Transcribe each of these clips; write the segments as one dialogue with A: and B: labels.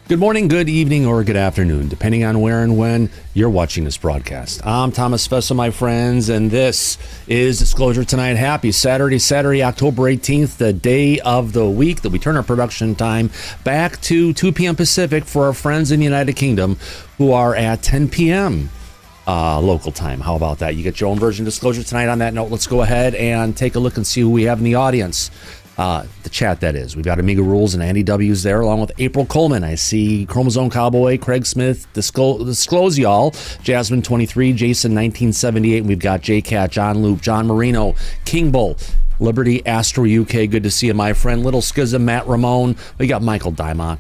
A: Good morning, good evening, or good afternoon, depending on where and when you're watching this broadcast. I'm Thomas Fessler, my friends, and this is Disclosure Tonight. Happy Saturday, October 18th, the day of the week that we turn our production time back to 2 p.m. Pacific for our friends in the United Kingdom who are at 10 p.m. Local time. How about that? You get your own version of Disclosure Tonight. On that note, let's go ahead and take a look and see who we have in the audience. The chat, that is. We've got Amiga Rules and Andy W's there, along with April Coleman. I see Chromosome Cowboy, Craig Smith, Disclose Y'all, Jasmine 23, Jason 1978, and we've got J-Cat, John Loop, John Marino, King Bull, Liberty, Astro UK, good to see you, my friend, Little Schism, Matt Ramone. We got Michael Dimont,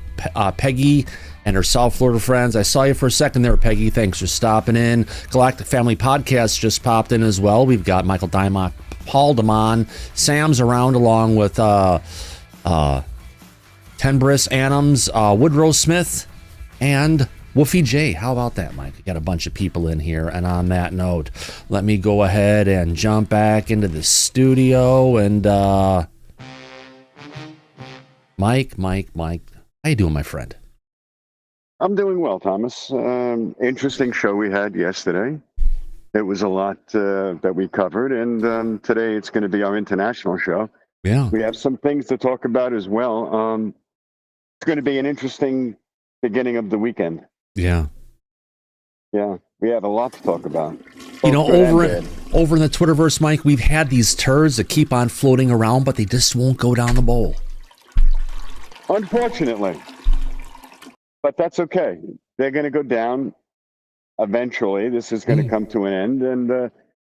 A: Peggy, and her South Florida friends. I saw you for a second there, Peggy. Thanks for stopping in. Galactic Family Podcast just popped in as well. We've got Michael Dimont, Paul Damon, Sam's around, along with Tenbris Adams, Woodrow Smith, and Woofy J. How about that, Mike? We got a bunch of people in here. And on that note, let me go ahead and jump back into the studio. And Mike, how you doing, my friend?
B: I'm doing well, Thomas. Interesting show we had yesterday. It was a lot that we covered, and today it's going to be our international show.
A: Yeah.
B: We have some things to talk about as well. It's going to be an interesting beginning of the weekend.
A: Yeah.
B: Yeah, we have a lot to talk about.
A: You know, over in the Twitterverse, Mike, we've had these turds that keep on floating around, but they just won't go down the bowl.
B: Unfortunately. But that's okay. They're going to go down. Eventually, this is going to come to an end, and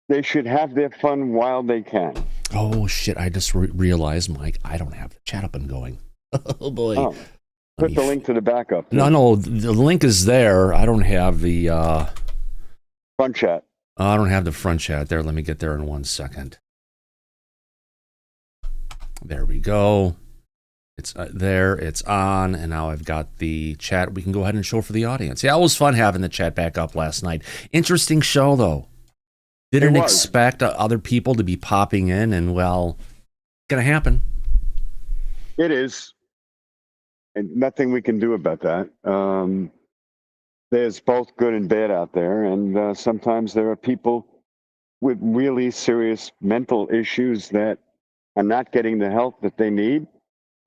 B: they should have their fun while they can.
A: Oh, shit. I just realized, Mike, I don't have the chat up and going. Oh, boy.
B: Oh, put the link to the backup.
A: No, the link is there. I don't have the...
B: front chat.
A: I don't have the front chat there. Let me get there in 1 second. There we go. It's there, it's on, and now I've got the chat. We can go ahead and show for the audience. Yeah, it was fun having the chat back up last night. Interesting show, though. Didn't expect other people to be popping in, and, well, it's going to happen.
B: It is. And nothing we can do about that. There's both good and bad out there, and sometimes there are people with really serious mental issues that are not getting the help that they need.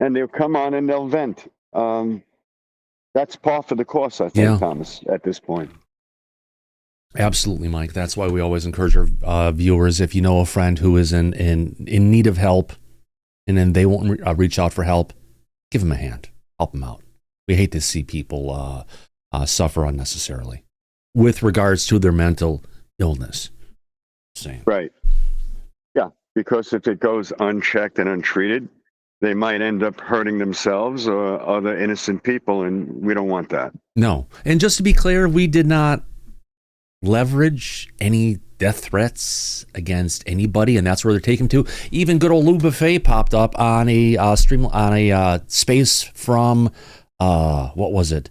B: And they'll come on and they'll vent. That's par for the course, I think, Thomas, at this point.
A: Absolutely, Mike. That's why we always encourage our viewers, if you know a friend who is in need of help and then they won't reach out for help, give them a hand. Help them out. We hate to see people suffer unnecessarily with regards to their mental illness. Same.
B: Right. Yeah, because if it goes unchecked and untreated, they might end up hurting themselves or other innocent people, and we don't want that.
A: No. And just to be clear, we did not leverage any death threats against anybody, and that's where they're taken to. Even good old Lou Buffet popped up on a stream, on a space from, what was it?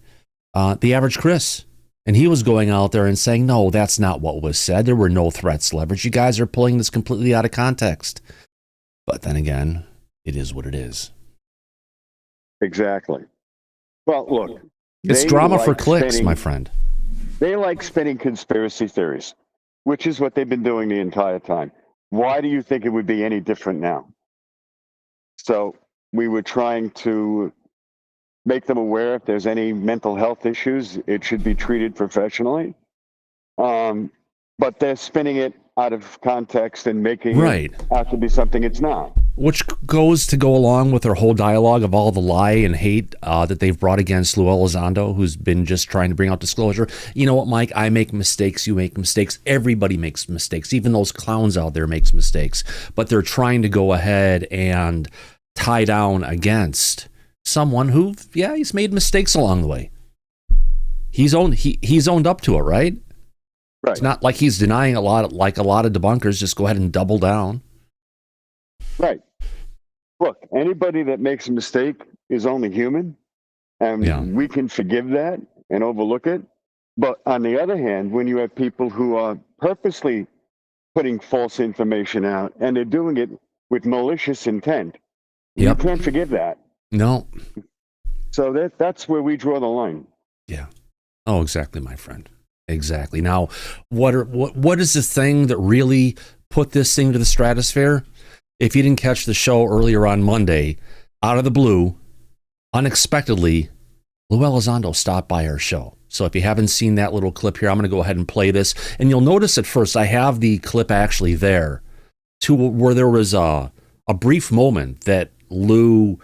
A: The Average Chris. And he was going out there and saying, no, that's not what was said. There were no threats leveraged. You guys are pulling this completely out of context. But then again, it is what it is.
B: Exactly. Well, look.
A: It's drama for clicks, my friend.
B: They like spinning conspiracy theories, which is what they've been doing the entire time. Why do you think it would be any different now? So we were trying to make them aware if there's any mental health issues, it should be treated professionally. But they're spinning it out of context and making it out to be something it's not.
A: Which goes to go along with their whole dialogue of all the lie and hate that they've brought against Lou Elizondo, who's been just trying to bring out disclosure. You know what, Mike? I make mistakes. You make mistakes. Everybody makes mistakes. Even those clowns out there makes mistakes. But they're trying to go ahead and tie down against someone who, yeah, he's made mistakes along the way. He's owned up to it, right?
B: Right.
A: It's not like he's denying a lot of debunkers. Just go ahead and double down.
B: Right. Look, anybody that makes a mistake is only human, and we can forgive that and overlook it. But on the other hand, when you have people who are purposely putting false information out and they're doing it with malicious intent, you can't forgive that.
A: No.
B: So that's where we draw the line.
A: Yeah. Oh, exactly, my friend. Exactly. Now, what is the thing that really put this thing to the stratosphere? If you didn't catch the show earlier on Monday, out of the blue, unexpectedly, Lou Elizondo stopped by our show. So if you haven't seen that little clip here, I'm going to go ahead and play this. And you'll notice at first, I have the clip actually there, to where there was a brief moment that Lou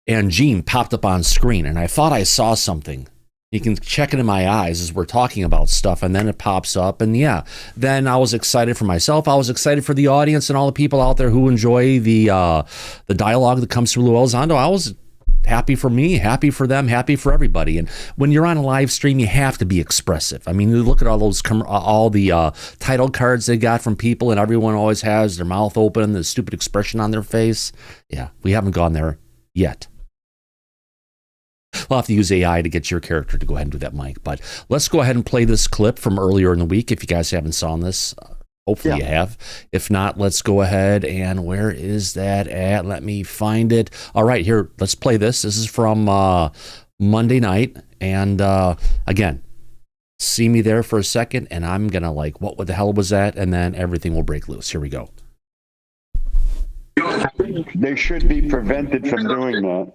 A: and Gene popped up on screen. And I thought I saw something. You can check it in my eyes as we're talking about stuff, and then it pops up. And yeah, then I was excited for myself. I was excited for the audience and all the people out there who enjoy the dialogue that comes through Lou Elizondo. I was happy for me, happy for them, happy for everybody. And when you're on a live stream, you have to be expressive. I mean, you look at all those all the title cards they got from people, and everyone always has their mouth open, the stupid expression on their face. Yeah, we haven't gone there yet. We'll have to use AI to get your character to go ahead and do that, Mike. But let's go ahead and play this clip from earlier in the week. If you guys haven't saw this, hopefully you have. If not, let's go ahead and where is that at? Let me find it. All right, here, let's play this. This is from Monday night. And again, see me there for a second, and I'm going to like, what the hell was that? And then everything will break loose. Here we go.
B: They should be prevented from doing that,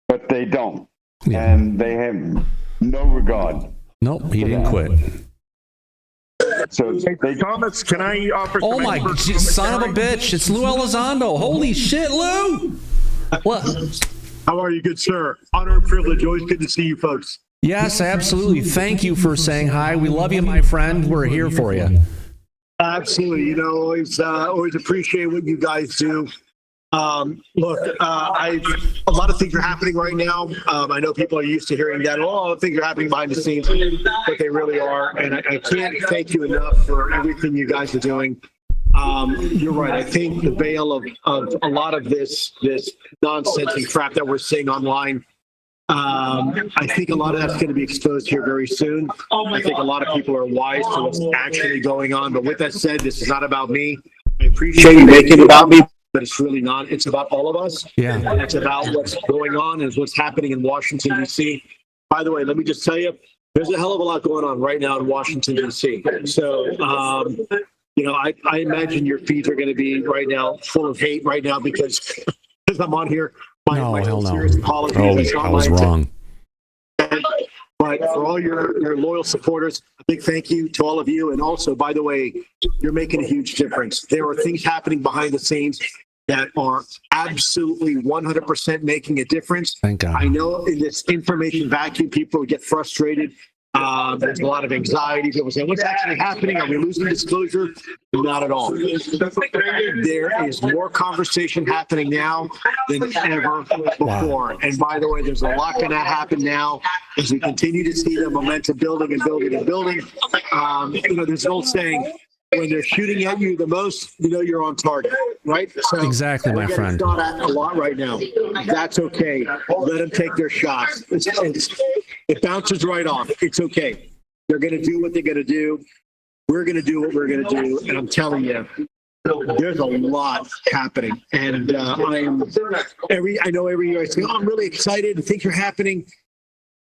B: but they don't.
A: Yeah.
B: And they have no regard.
A: Nope, he didn't quit.
B: So they,
C: Thomas, can I offer some
A: Oh my son of a bitch, it's Lou Elizondo. Holy shit, Lou! What?
C: How are you, good sir? Honor and privilege. Always good to see you folks.
A: Yes, absolutely. Thank you for saying hi. We love you, my friend. We're here for you.
C: Absolutely. You know, always appreciate what you guys do. Look, a lot of things are happening right now. I know people are used to hearing that. Oh, things are happening behind the scenes, but they really are. And I can't thank you enough for everything you guys are doing. You're right. I think the veil of a lot of this nonsense and crap that we're seeing online, I think a lot of that's going to be exposed here very soon. I think a lot of people are wise to what's actually going on. But with that said, this is not about me. I appreciate you making it about me, but it's really not. It's about all of us.
A: Yeah.
C: And it's about what's going on and what's happening in Washington, D.C. By the way, let me just tell you, there's a hell of a lot going on right now in Washington, D.C. So, you know, I imagine your feeds are going to be right now full of hate right now because I'm on here.
A: No, hell no.
C: Serious apologies.
A: Oh, I was wrong.
C: But for all your loyal supporters, a big thank you to all of you. And also, by the way, you're making a huge difference. There are things happening behind the scenes that are absolutely 100% making a difference.
A: Thank God.
C: I know in this information vacuum, people get frustrated. There's a lot of anxiety. People say, what's actually happening? Are we losing disclosure? Not at all. There is more conversation happening now than ever before. Wow. And by the way, there's a lot going to happen now as we continue to see the momentum building and building and building. You know, there's an old saying, when they're shooting at you the most, you know you're on target, right? So
A: exactly, my friend.
C: Shot at a lot right now. That's okay. Let them take their shots. It bounces right off. It's okay. They're going to do what they're going to do. We're going to do what we're going to do. And I'm telling you, there's a lot happening. And I know every year I say, oh, I'm really excited and things are happening.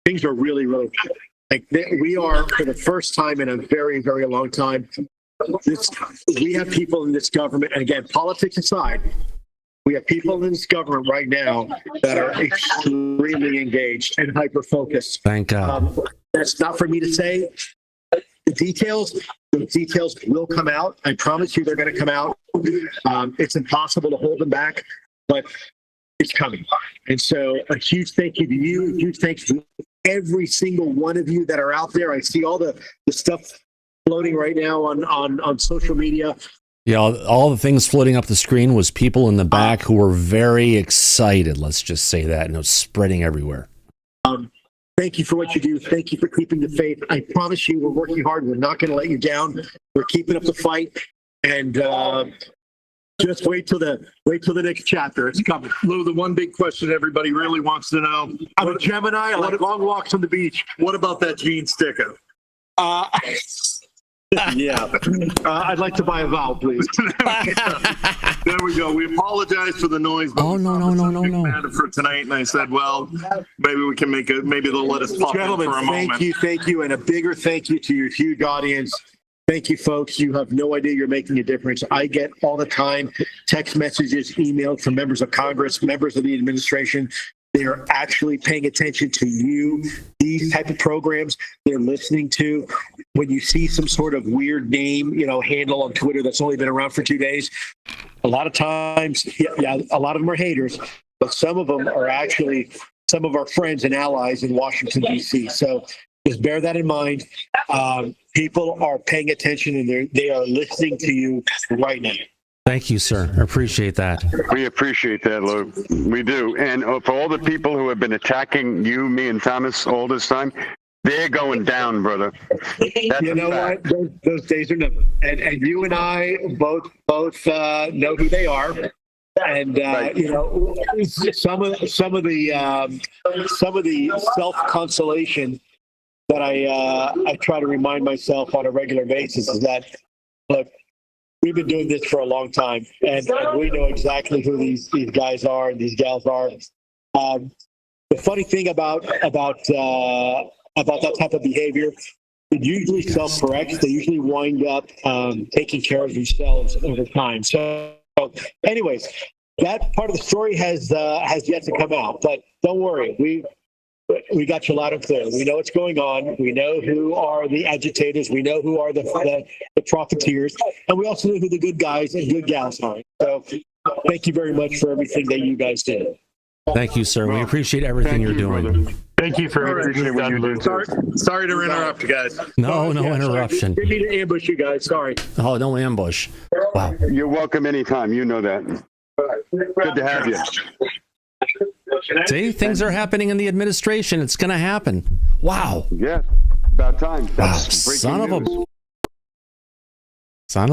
C: Things are really, really happening. Like we are, for the first time in a very, very long time, we have people in this government, and again, politics aside, we have people in this government right now that are extremely engaged and hyper-focused.
A: Thank God.
C: That's not for me to say. The details will come out. I promise you they're going to come out. It's impossible to hold them back, but it's coming. And so a huge thank you to you. A huge thanks to every single one of you that are out there. I see all the stuff floating right now on social media.
A: Yeah, all the things floating up the screen was people in the back who were very excited. Let's just say that, and it was spreading everywhere.
C: Thank you for what you do. Thank you for keeping the faith. I promise you, we're working hard. We're not going to let you down. We're keeping up the fight, and just wait till the next chapter. It's coming.
D: Lou, the one big question everybody really wants to know:
C: I'm a Gemini. I like long walks on the beach.
D: What about that Gene sticker?
C: Yeah. I'd like to buy a vowel, please.
D: There we go. We apologize for the noise. But
A: Oh, no.
D: For tonight, and I said, well, maybe we can maybe they'll let us pop
C: Gentlemen,
D: in for a moment.
C: thank you, and a bigger thank you to your huge audience. Thank you, folks. You have no idea you're making a difference. I get all the time text messages, emails from members of Congress, members of the administration. They are actually paying attention to you, these type of programs they're listening to. When you see some sort of weird name, handle on Twitter that's only been around for 2 days, a lot of times, a lot of them are haters, but some of them are actually some of our friends and allies in Washington, D.C. So just bear that in mind. People are paying attention, and they are listening to you right now.
A: Thank you, sir. I appreciate that.
B: We appreciate that, Lou. We do. And for all the people who have been attacking you, me, and Thomas all this time, they're going down, brother. That's
C: you know what? Those days are numbered. And you and I both know who they are. And
B: Right.
C: some of the self-consolation that I try to remind myself on a regular basis is that, look, we've been doing this for a long time, and we know exactly who these guys are and these gals are. The funny thing about that type of behavior, it usually self-corrects. They usually wind up taking care of themselves over time. So, anyways, that part of the story has yet to come out. But don't worry, we got you loud and clear. We know what's going on. We know who are the agitators. We know who are the profiteers, and we also know who the good guys and good gals are. So, thank you very much for everything that you guys did.
A: Thank you, sir. We appreciate everything you're doing.
B: Brother.
D: Thank you for everything
B: what you do.
D: Sorry to interrupt you guys.
A: No interruption.
C: Didn't mean to ambush you guys. Sorry.
A: Oh, no ambush. Wow.
B: You're welcome anytime. You know that. Good to have you.
A: See, things are happening in the administration. It's going to happen. Wow.
B: Yeah, about time.
A: Wow.
B: That's breaking
A: Son of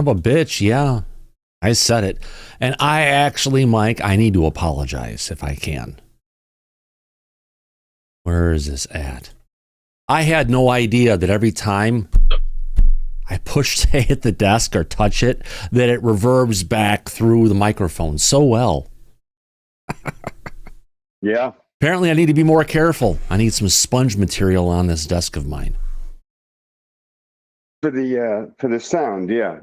A: a
B: news.
A: bitch. Yeah. I said it. And I actually, Mike, I need to apologize if I can. Where is this at? I had no idea that every time I push say at the desk or touch it, that it reverbs back through the microphone so well.
B: Yeah.
A: Apparently, I need to be more careful. I need some sponge material on this desk of mine.
B: For the sound, yeah.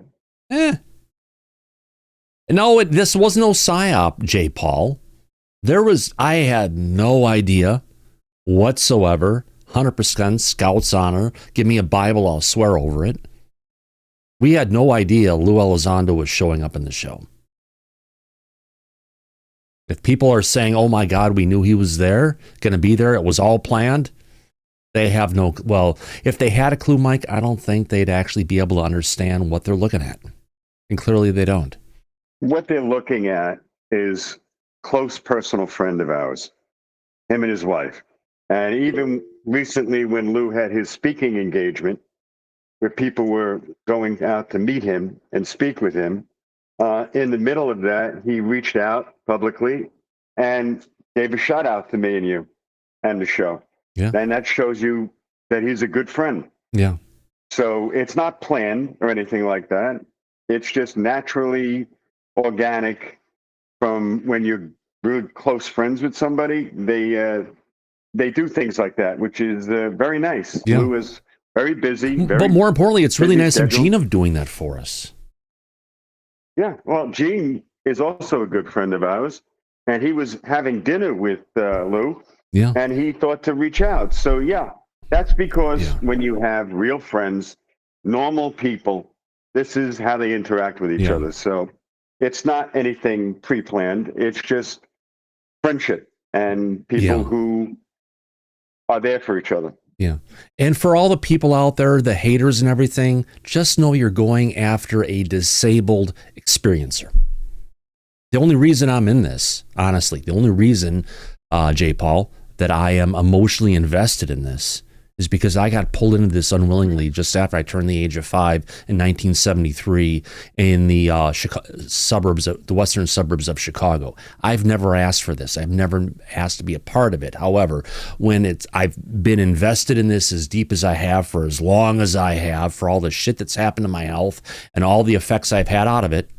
A: No, this was no psyop, J. Paul. I had no idea whatsoever. 100% Scout's honor. Give me a Bible, I'll swear over it. We had no idea Lou Elizondo was showing up in the show. If people are saying, oh my God, we knew he was there, going to be there, it was all planned, they have no, well, if they had a clue, Mike, I don't think they'd actually be able to understand what they're looking at. And clearly they don't.
B: What they're looking at is close personal friend of ours, him and his wife. And even recently when Lou had his speaking engagement, where people were going out to meet him and speak with him, in the middle of that, he reached out publicly and gave a shout out to me and you and the show.
A: Yeah.
B: And that shows you that he's a good friend.
A: Yeah.
B: So it's not planned or anything like that. It's just naturally organic from when you're really close friends with somebody. They do things like that, which is very nice.
A: Yeah.
B: Lou is very busy.
A: But more importantly, it's really
B: busy
A: nice of
B: schedule.
A: Gina doing that for us.
B: Yeah, well, Gene is also a good friend of ours, and he was having dinner with Lou,
A: Yeah.
B: and he thought to reach out. So, yeah, that's because when you have real friends, normal people, this is how they interact with each other. So it's not anything pre-planned. It's just friendship and people who are there for each other.
A: Yeah. And for all the people out there, the haters and everything, just know you're going after a disabled experiencer. The only reason I'm in this, honestly, the only reason, J. Paul, that I am emotionally invested in this is because I got pulled into this unwillingly just after I turned the age of 5 in 1973 in the the western suburbs of Chicago. I've never asked for this. I've never asked to be a part of it. However, when I've been invested in this as deep as I have for as long as I have, for all the shit that's happened to my health and all the effects I've had out of it,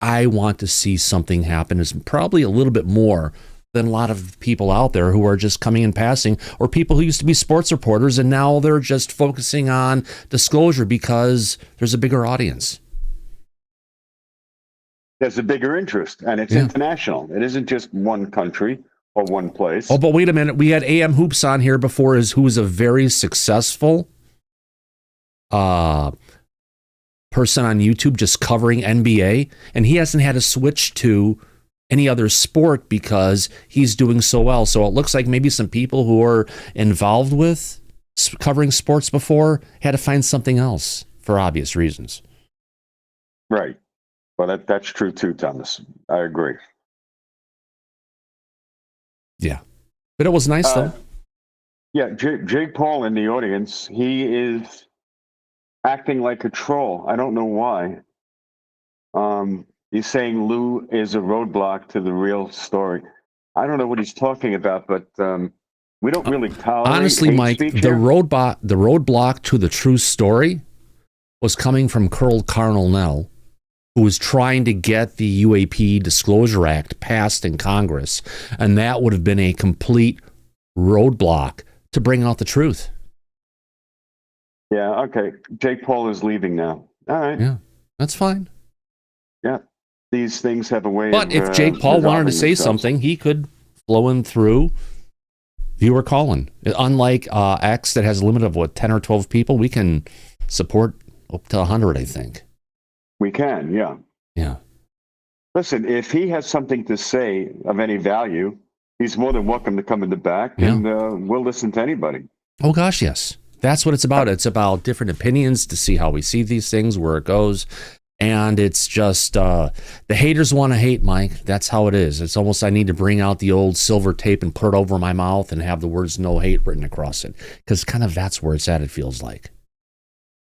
A: I want to see something happen. It's probably a little bit more than a lot of people out there who are just coming and passing, or people who used to be sports reporters and now they're just focusing on disclosure because there's a bigger audience.
B: There's a bigger interest, and it's international. It isn't just one country or one place.
A: Oh, but wait a minute. We had AM Hoops on here before, who is a very successful person on YouTube just covering NBA, and he hasn't had to switch to any other sport because he's doing so well. So it looks like maybe some people who are involved with covering sports before had to find something else for obvious reasons.
B: Right. Well, that's true too, Thomas. I agree.
A: Yeah. But it was nice, though.
B: Yeah, Jake Paul in the audience, he is acting like a troll. I don't know why. He's saying Lou is a roadblock to the real story. I don't know what he's talking about, but we don't really tolerate
A: honestly,
B: hate
A: Mike,
B: speech
A: the
B: here.
A: roadblock to the true story was coming from Colonel Nell, who was trying to get the UAP Disclosure Act passed in Congress, and that would have been a complete roadblock to bring out the truth.
B: Yeah, okay. Jake Paul is leaving now. All right.
A: Yeah, that's fine.
B: Yeah. These things have a way
A: But if Jake Paul wanted to say something, he could flow in through viewer call-in. Unlike X that has a limit of, 10 or 12 people, we can support up to 100, I think.
B: We can, yeah.
A: Yeah.
B: Listen, if he has something to say of any value, he's more than welcome to come in the back, and we'll listen to anybody.
A: Oh, gosh, yes. That's what it's about. It's about different opinions to see how we see these things, where it goes. And it's just the haters want to hate, Mike. That's how it is. It's almost I need to bring out the old silver tape and put it over my mouth and have the words "no hate" written across it, because kind of that's where it's at. It feels like.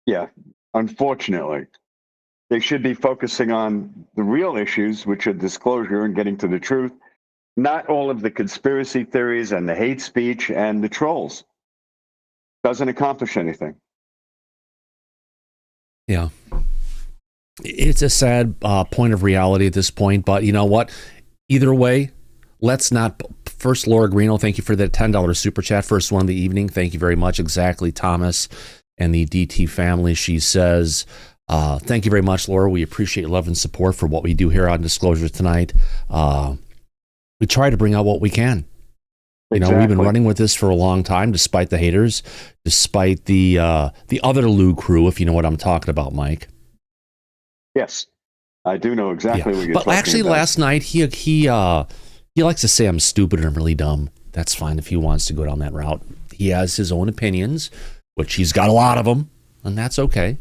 B: Yeah, unfortunately, they should be focusing on the real issues, which are disclosure and getting to the truth, not all of the conspiracy theories and the hate speech and the trolls. Doesn't accomplish anything.
A: Yeah. It's a sad point of reality at this point, but you know what? Either way, let's not. First, Laura Greeno, thank you for that $10 super chat. First one of the evening. Thank you very much. Exactly, Thomas and the DT family. She says, thank you very much, Laura. We appreciate love and support for what we do here on Disclosure tonight. We try to bring out what we can. You know, we've been running with this for a long time, despite the haters, despite the other Lou crew, if you know what I'm talking about, Mike.
B: Yes, I do know exactly what you're talking about. But
A: actually, last night, he likes to say I'm stupid and I'm really dumb. That's fine if he wants to go down that route. He has his own opinions, which he's got a lot of them, and that's okay.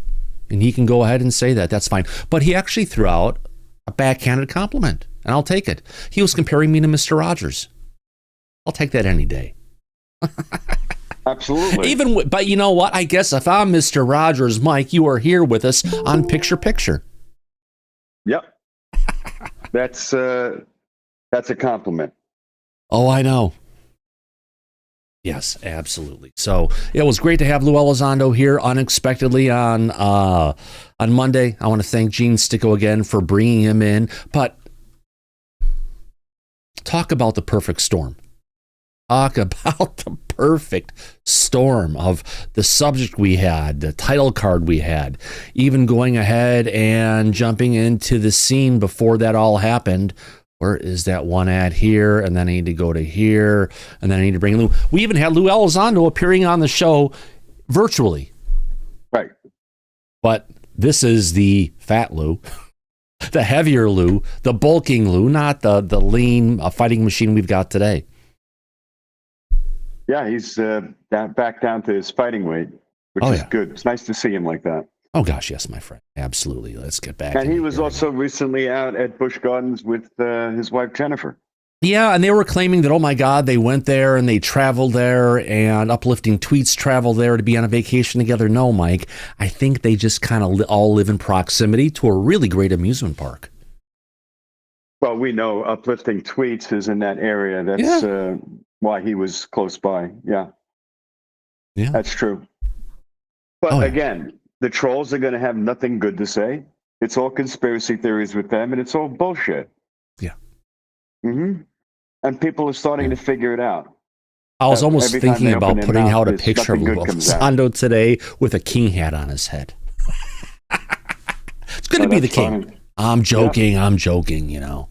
A: And he can go ahead and say that. That's fine. But he actually threw out a backhanded compliment, and I'll take it. He was comparing me to Mr. Rogers. I'll take that any day.
B: Absolutely.
A: But you know what? I guess if I'm Mr. Rogers, Mike, you are here with us on Picture Picture.
B: Yep. That's a compliment.
A: Oh, I know. Yes, absolutely. So it was great to have Lou Elizondo here unexpectedly on Monday. I want to thank Gene Sticko again for bringing him in. But talk about the perfect storm. Talk about the perfect storm of the subject we had, the title card we had, even going ahead and jumping into the scene before that all happened. Where is that one at here? And then I need to go to here. And then I need to bring Lou. We even had Lou Elizondo appearing on the show virtually.
B: Right.
A: But this is the fat Lou, the heavier Lou, the bulking Lou, not the lean fighting machine we've got today.
B: Yeah, he's back down to his fighting weight, which is good. It's nice to see him like that.
A: Oh, gosh, yes, my friend. Absolutely. Let's get back.
B: And he was also recently out at Busch Gardens with his wife, Jennifer.
A: Yeah, and they were claiming that, oh my God, they went there and they traveled there and uplifting tweets traveled there to be on a vacation together. No, Mike, I think they just kind of all live in proximity to a really great amusement park.
B: Well, we know uplifting tweets is in that area. That's why he was close by. Yeah, that's true. But again, the trolls are going to have nothing good to say. It's all conspiracy theories with them, and it's all bullshit.
A: Yeah.
B: Mm-hmm. And people are starting to figure it out.
A: I was almost thinking about putting out a picture of Elizondo today with a king hat on his head. It's going to be the king. Funny. I'm joking. Yeah. I'm joking, you know.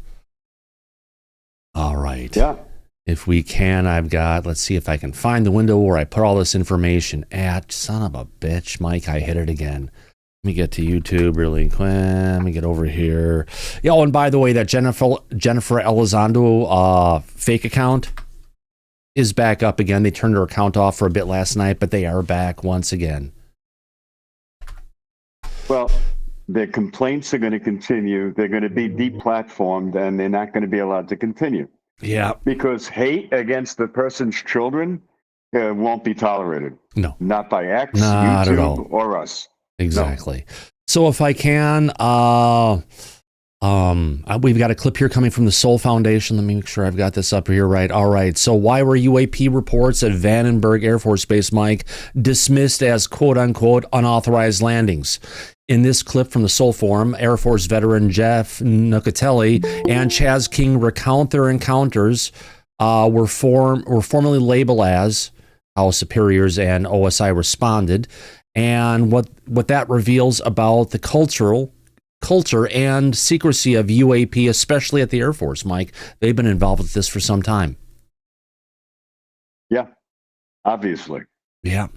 A: All right.
B: Yeah.
A: If we can, I've got, let's see if I can find the window where I put all this information at. Son of a bitch, Mike, I hit it again. Let me get to YouTube really quick. Let me get over here. Yeah, oh, and by the way, that Jennifer Elizondo fake account is back up again. They turned her account off for a bit last night, but they are back once again.
B: Well, their complaints are going to continue. They're going to be deplatformed, and they're not going to be allowed to continue.
A: Yeah.
B: Because hate against the person's children won't be tolerated.
A: No.
B: Not by X,
A: not
B: YouTube, or us.
A: Exactly. No. So if I can, we've got a clip here coming from the Soul Foundation. Let me make sure I've got this up here right. All right. So why were UAP reports at Vandenberg Air Force Base, Mike, dismissed as quote unquote unauthorized landings? In this clip from the Soul Forum, Air Force veteran Jeff Nucatelli and Chaz King recount their encounters were formally labeled as how superiors and OSI responded, and what that reveals about the culture and secrecy of UAP, especially at the Air Force, Mike. They've been involved with this for some time.
B: Yeah, obviously.
A: Yeah.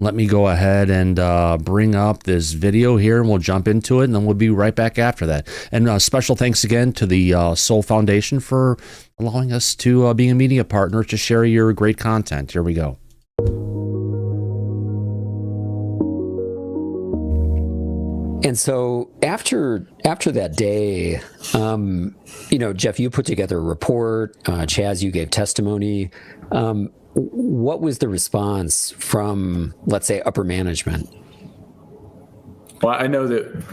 A: Let me go ahead and bring up this video here, and we'll jump into it, and then we'll be right back after that. And special thanks again to the Soul Foundation for allowing us to be a media partner to share your great content. Here we go.
E: And so after that day, Jeff, you put together a report. Chaz, you gave testimony. What was the response from, let's say, upper management?
F: Well, I know that.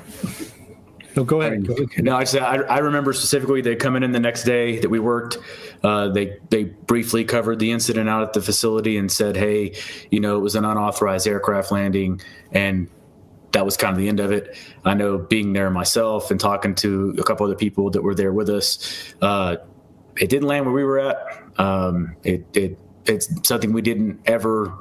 C: No, go ahead.
F: No, I remember specifically they come in the next day that we worked. They briefly covered the incident out at the facility and said, hey, it was an unauthorized aircraft landing, and that was kind of the end of it. I know, being there myself and talking to a couple other people that were there with us, it didn't land where we were at. It's something we didn't ever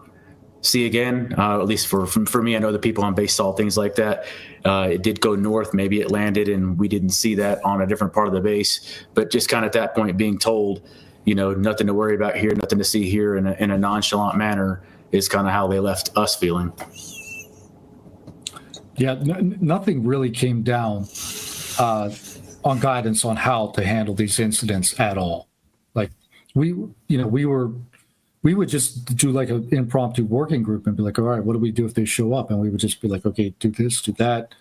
F: see again, at least for me. I know the people on base saw things like that. It did go north. Maybe it landed and we didn't see that on a different part of the base. But just kind of at that point being told, nothing to worry about here, nothing to see here in a nonchalant manner is kind of how they left us feeling.
G: Yeah, nothing really came down on guidance on how to handle these incidents at all. Like we would just do like an impromptu working group and be like, all right, what do we do if they show up? And we would just be like, okay, do this, do that,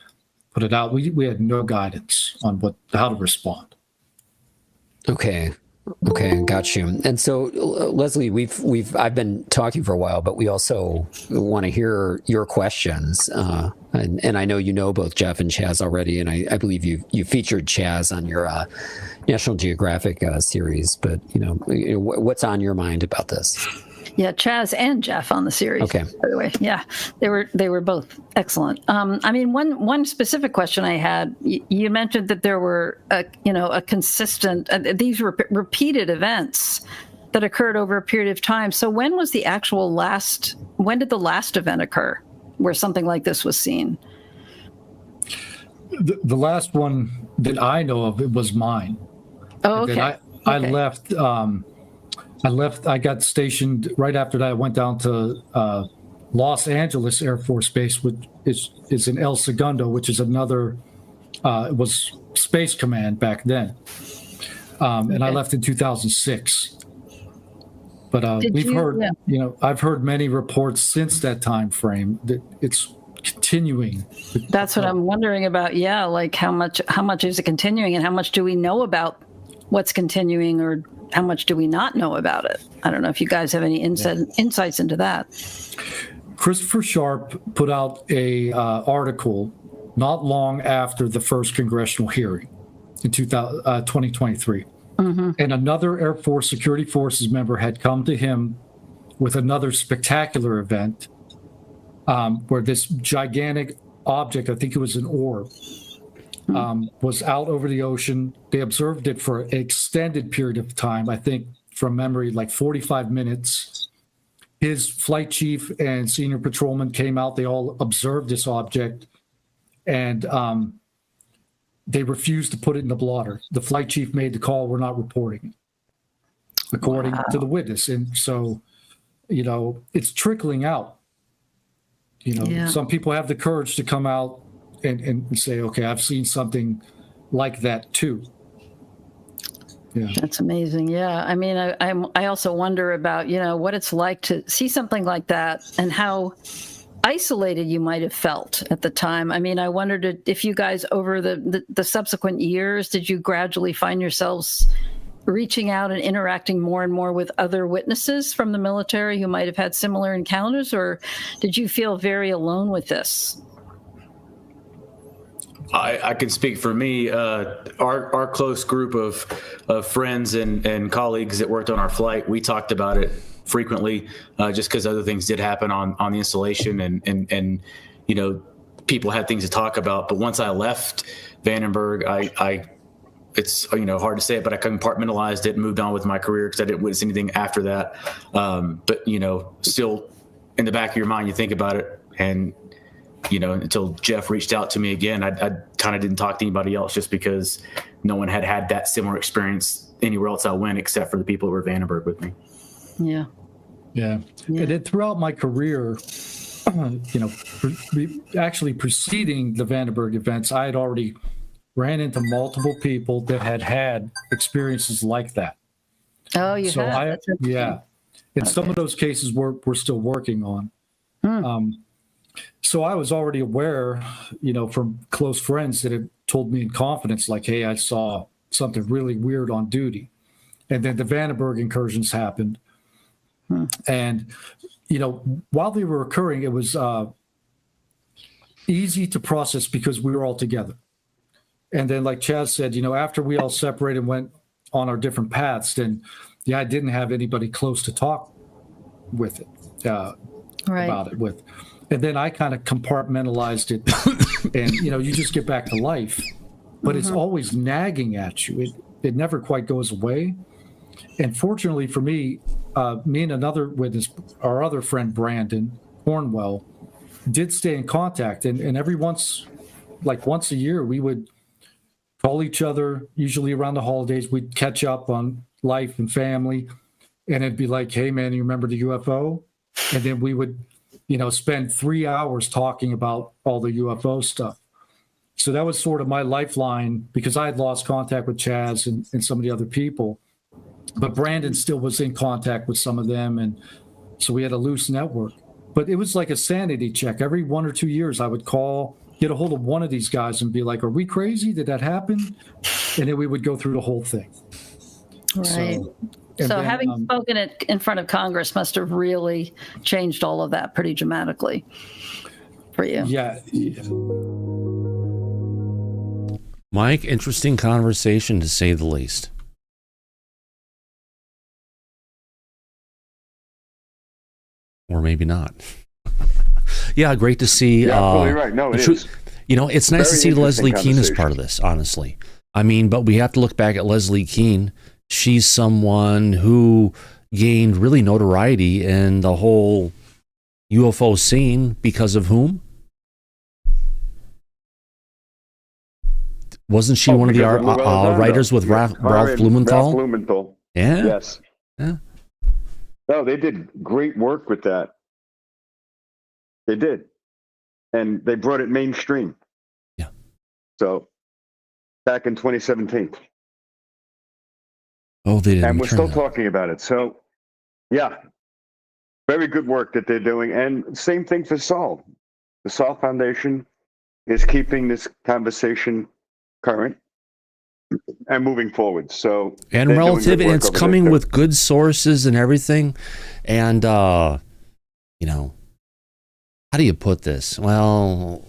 G: put it out. We had no guidance on how to respond.
E: Okay, got you. And so, Leslie, I've been talking for a while, but we also want to hear your questions. And I know both Jeff and Chaz already, and I believe you featured Chaz on your National Geographic series. But what's on your mind about this?
H: Yeah, Chaz and Jeff on the series.
E: Okay.
H: By the way, yeah, they were both excellent. One specific question I had. You mentioned that there were a consistent these were repeated events that occurred over a period of time. So when was the actual last? When did the last event occur where something like this was seen?
G: The last one that I know of, it was mine.
H: Oh, okay.
G: I left. I got stationed right after that. I went down to Los Angeles Air Force Base, which is in El Segundo, which is another, it was Space Command back then. And I left in 2006. But I've heard many reports since that time frame that it's continuing.
H: That's what I'm wondering about. Yeah, like how much is it continuing, and how much do we know about what's continuing, or how much do we not know about it? I don't know if you guys have any insights into that.
G: Christopher Sharp put out a article not long after the first congressional hearing in 2023. And another Air Force Security Forces member had come to him with another spectacular event where this gigantic object, I think it was an orb, was out over the ocean. They observed it for an extended period of time, I think from memory, like 45 minutes. His flight chief and senior patrolman came out. They all observed this object, and they refused to put it in the blotter. The flight chief made the call, we're not reporting it, according to the witness. And so, you know, it's trickling out. You know, some people have the courage to come out and say, okay, I've seen something like that too. Yeah.
H: That's amazing. Yeah. I mean, I also wonder about, you know, what it's like to see something like that and how isolated you might have felt at the time. I mean, I wondered if you guys over the subsequent years, did you gradually find yourselves reaching out and interacting more and more with other witnesses from the military who might have had similar encounters, or did you feel very alone with this?
F: I can speak for me. Our close group of friends and colleagues that worked on our flight, we talked about it frequently, just because other things did happen on the installation, and you know, people had things to talk about. But once I left Vandenberg, I it's, you know, hard to say it, but I compartmentalized it and moved on with my career because I didn't witness anything after that. But you know, still in the back of your mind, you think about it, and you know, until Jeff reached out to me again, I kind of didn't talk to anybody else, just because no one had that similar experience anywhere else I went, except for the people who were at Vandenberg with me.
G: Yeah. And then throughout my career, you know, actually preceding the Vandenberg events, I had already ran into multiple people that had experiences like that.
H: Oh, you have?
G: And some of those cases we're still working on. So I was already aware, you know, from close friends that had told me in confidence, like, hey, I saw something really weird on duty. And then the Vandenberg incursions happened. And, you know, while they were occurring, it was easy to process because we were all together. And then, like Chaz said, you know, after we all separated and went on our different paths, then, I didn't have anybody close to talk with it, about it with. And then I kind of compartmentalized it, and, you know, you just get back to life, but it's always nagging at you. It never quite goes away. And fortunately for me, me and another witness, our other friend, Brandon Cornwell, did stay in contact. And every once a year, we would call each other, usually around the holidays. We'd catch up on life and family. And it'd be like, hey, man, you remember the UFO? And then we would, you know, spend 3 hours talking about all the UFO stuff. So that was sort of my lifeline, because I had lost contact with Chaz and some of the other people. But Brandon still was in contact with some of them, and so we had a loose network. But it was like a sanity check. Every 1 or 2 years, I would call, get a hold of one of these guys and be like, are we crazy? Did that happen? And then we would go through the whole thing.
H: Right. So having spoken in front of Congress must have really changed all of that pretty dramatically for you.
G: Yeah.
A: Mike, interesting conversation, to say the least. Or maybe not. Yeah, great to see.
B: Yeah, absolutely right. No, it is.
A: You know, it's nice to see Leslie Keene as part of this, honestly. I mean, but we have to look back at Leslie Keene. She's someone who gained really notoriety in the whole UFO scene because of whom? Wasn't she one of the writers with Ralph Blumenthal?
B: Ralph Blumenthal.
A: Yeah.
B: Yes.
A: Yeah.
B: No, they did great work with that. They did. And they brought it mainstream.
A: Yeah.
B: So back in 2017.
A: Oh, they did.
B: And we're still talking about it. So, yeah, very good work that they're doing. And same thing for Saul. The Saul Foundation is keeping this conversation current. and moving forward. So
A: and
B: they're doing
A: relative,
B: good
A: and
B: work
A: it's
B: over there,
A: coming
B: too.
A: with good sources and everything. And how do you put this? Well,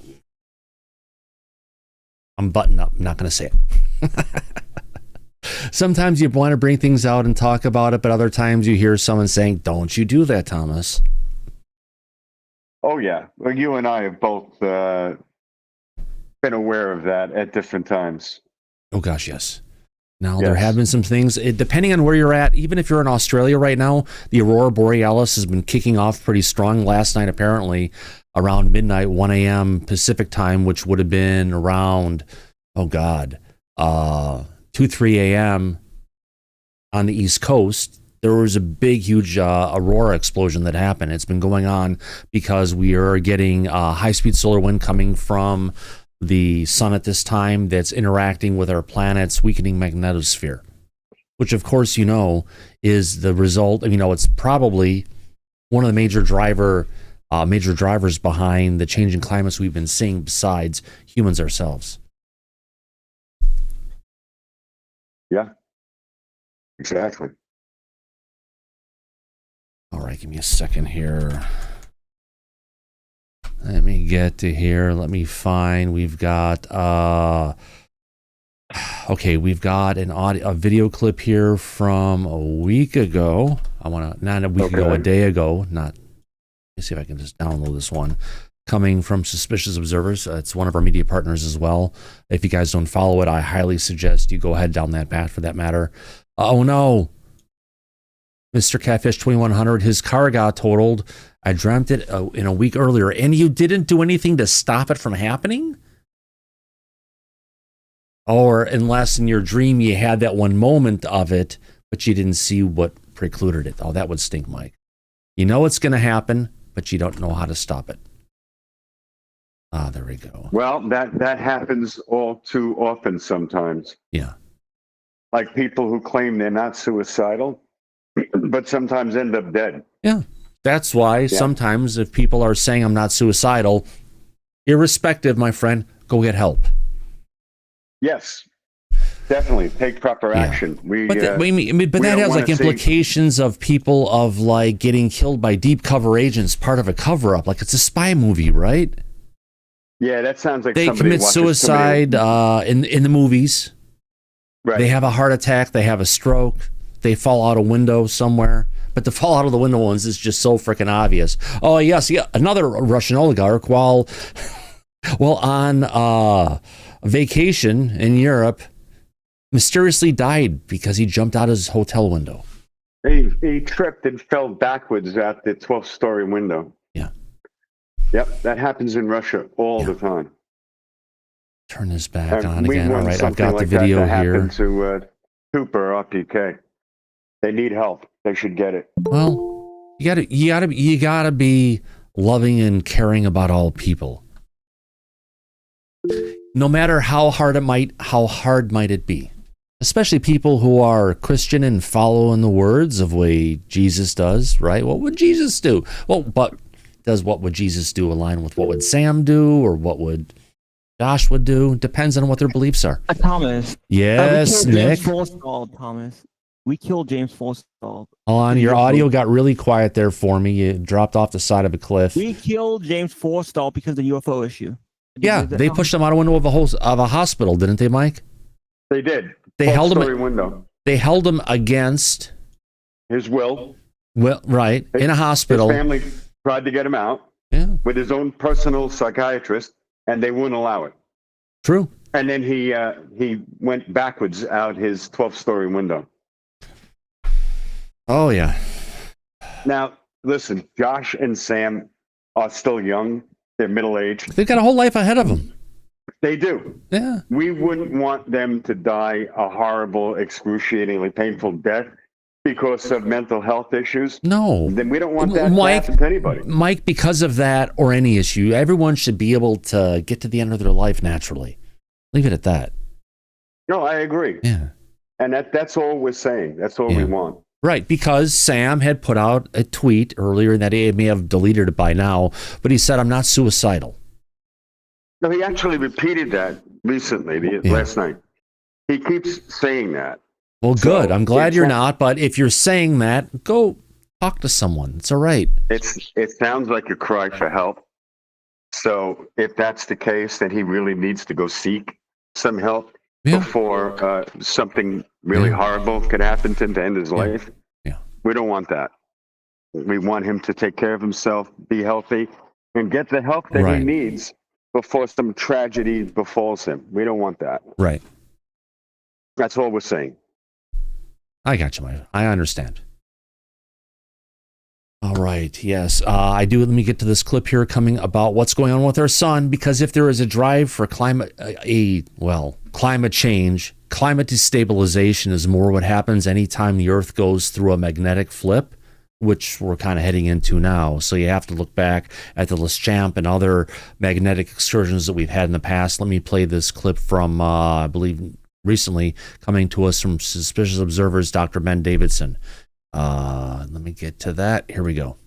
A: I'm buttoned up. I'm not going to say it. Sometimes you want to bring things out and talk about it, but other times you hear someone saying, "Don't you do that, Thomas."
B: Oh yeah, well, you and I have both been aware of that at different times.
A: Oh gosh, yes. Now
B: Yes.
A: there have been some things, depending on where you're at, even if you're in Australia right now, the Aurora Borealis has been kicking off pretty strong last night, apparently around midnight, 1 a.m. Pacific time, which would have been around, 2, 3 a.m. on the East Coast. There was a big, huge aurora explosion that happened. It's been going on because we are getting high-speed solar wind coming from the sun at this time that's interacting with our planet's weakening magnetosphere, which, of course, is the result. It's probably one of the major drivers behind the changing climates we've been seeing besides humans ourselves.
B: Yeah, exactly.
A: All right, give me a second here. Let me get to here. Let me find. We've got we've got a video clip here from a week ago. Not a week ago, a day ago. Let me see if I can just download this one. Coming from Suspicious Observers. It's one of our media partners as well. If you guys don't follow it, I highly suggest you go ahead down that path for that matter. Oh no. Mr. Catfish 2100, his car got totaled. I dreamt it in a week earlier, and you didn't do anything to stop it from happening? Or unless in your dream you had that one moment of it, but you didn't see what precluded it. Oh, that would stink, Mike. You know it's going to happen, but you don't know how to stop it. There we go.
B: Well, that happens all too often sometimes.
A: Yeah.
B: Like people who claim they're not suicidal, but sometimes end up dead.
A: Yeah. That's why sometimes if people are saying I'm not suicidal, irrespective, my friend, go get help.
B: Yes, definitely. Take proper action.
A: But that has like implications of people of like getting killed by deep cover agents, part of a cover up. Like it's a spy movie, right?
B: Yeah, that sounds like
A: they
B: somebody
A: commit
B: watches
A: suicide in the movies.
B: Right.
A: They have a heart attack. They have a stroke. They fall out a window somewhere. But the fall out of the window ones is just so freaking obvious. Oh, yes. Yeah. Another Russian oligarch, while on vacation in Europe, mysteriously died because he jumped out his hotel window.
B: He tripped and fell backwards out the 12th-story window.
A: Yeah.
B: Yep, that happens in Russia all the time.
A: Turn this back
B: And
A: on
B: we
A: again. All
B: want
A: right, I've
B: something
A: got the
B: like that
A: video
B: to
A: here.
B: happen to Cooper or RPK. They need help. They should get it.
A: Well, you gotta be loving and caring about all people. No matter how hard might it be. Especially people who are Christian and follow in the words of way Jesus does, right? What would Jesus do? Well, but does what would Jesus do align with what would Sam do or what would Josh would do? Depends on what their beliefs are.
I: Thomas.
A: Yes, Nick.
I: Thomas. We killed James Forstall.
A: On your audio got really quiet there for me. You dropped off the side of a cliff.
I: We killed James Forstall because of the UFO issue.
A: Yeah, they pushed him out a window of a hospital, didn't they, Mike?
B: They did.
A: They held him.
B: Window.
A: They held him against
B: his will.
A: Well, right, in a hospital.
B: His family tried to get him out.
A: Yeah.
B: With his own personal psychiatrist, and they wouldn't allow it.
A: True.
B: And then he went backwards out his 12th-story window.
A: Oh yeah.
B: Now listen, Josh and Sam are still young. They're middle-aged.
A: They've got a whole life ahead of them.
B: They do.
A: Yeah.
B: We wouldn't want them to die a horrible, excruciatingly painful death because of mental health issues.
A: No.
B: Then we don't want that to happen to anybody.
A: Mike, because of that or any issue, everyone should be able to get to the end of their life naturally. Leave it at that.
B: No, I agree.
A: Yeah.
B: And that's all we're saying. That's all we want.
A: Right, because Sam had put out a tweet earlier that he may have deleted it by now, but he said, I'm not suicidal.
B: No, he actually repeated that recently, last night. He keeps saying that.
A: Well, good.
B: So
A: I'm glad you're
B: it's-
A: not. But if you're saying that, go talk to someone. It's all right.
B: It sounds like a cry for help. So if that's the case, then he really needs to go seek some help
A: Yeah.
B: before something really horrible could happen to him to end his life.
A: Yeah.
B: We don't want that. We want him to take care of himself, be healthy, and get the help that
A: Right.
B: he needs before some tragedy befalls him. We don't want that.
A: Right.
B: That's all we're saying.
A: I got you, I understand. All right. Yes, I do. Let me get to this clip here coming about what's going on with our sun, because if there is a drive for climate change, climate destabilization is more what happens anytime the Earth goes through a magnetic flip, which we're kind of heading into now. So you have to look back at the Lestramp and other magnetic excursions that we've had in the past. Let me play this clip from, I believe, recently coming to us from Suspicious Observers, Dr. Ben Davidson. Let me get to that. Here we go.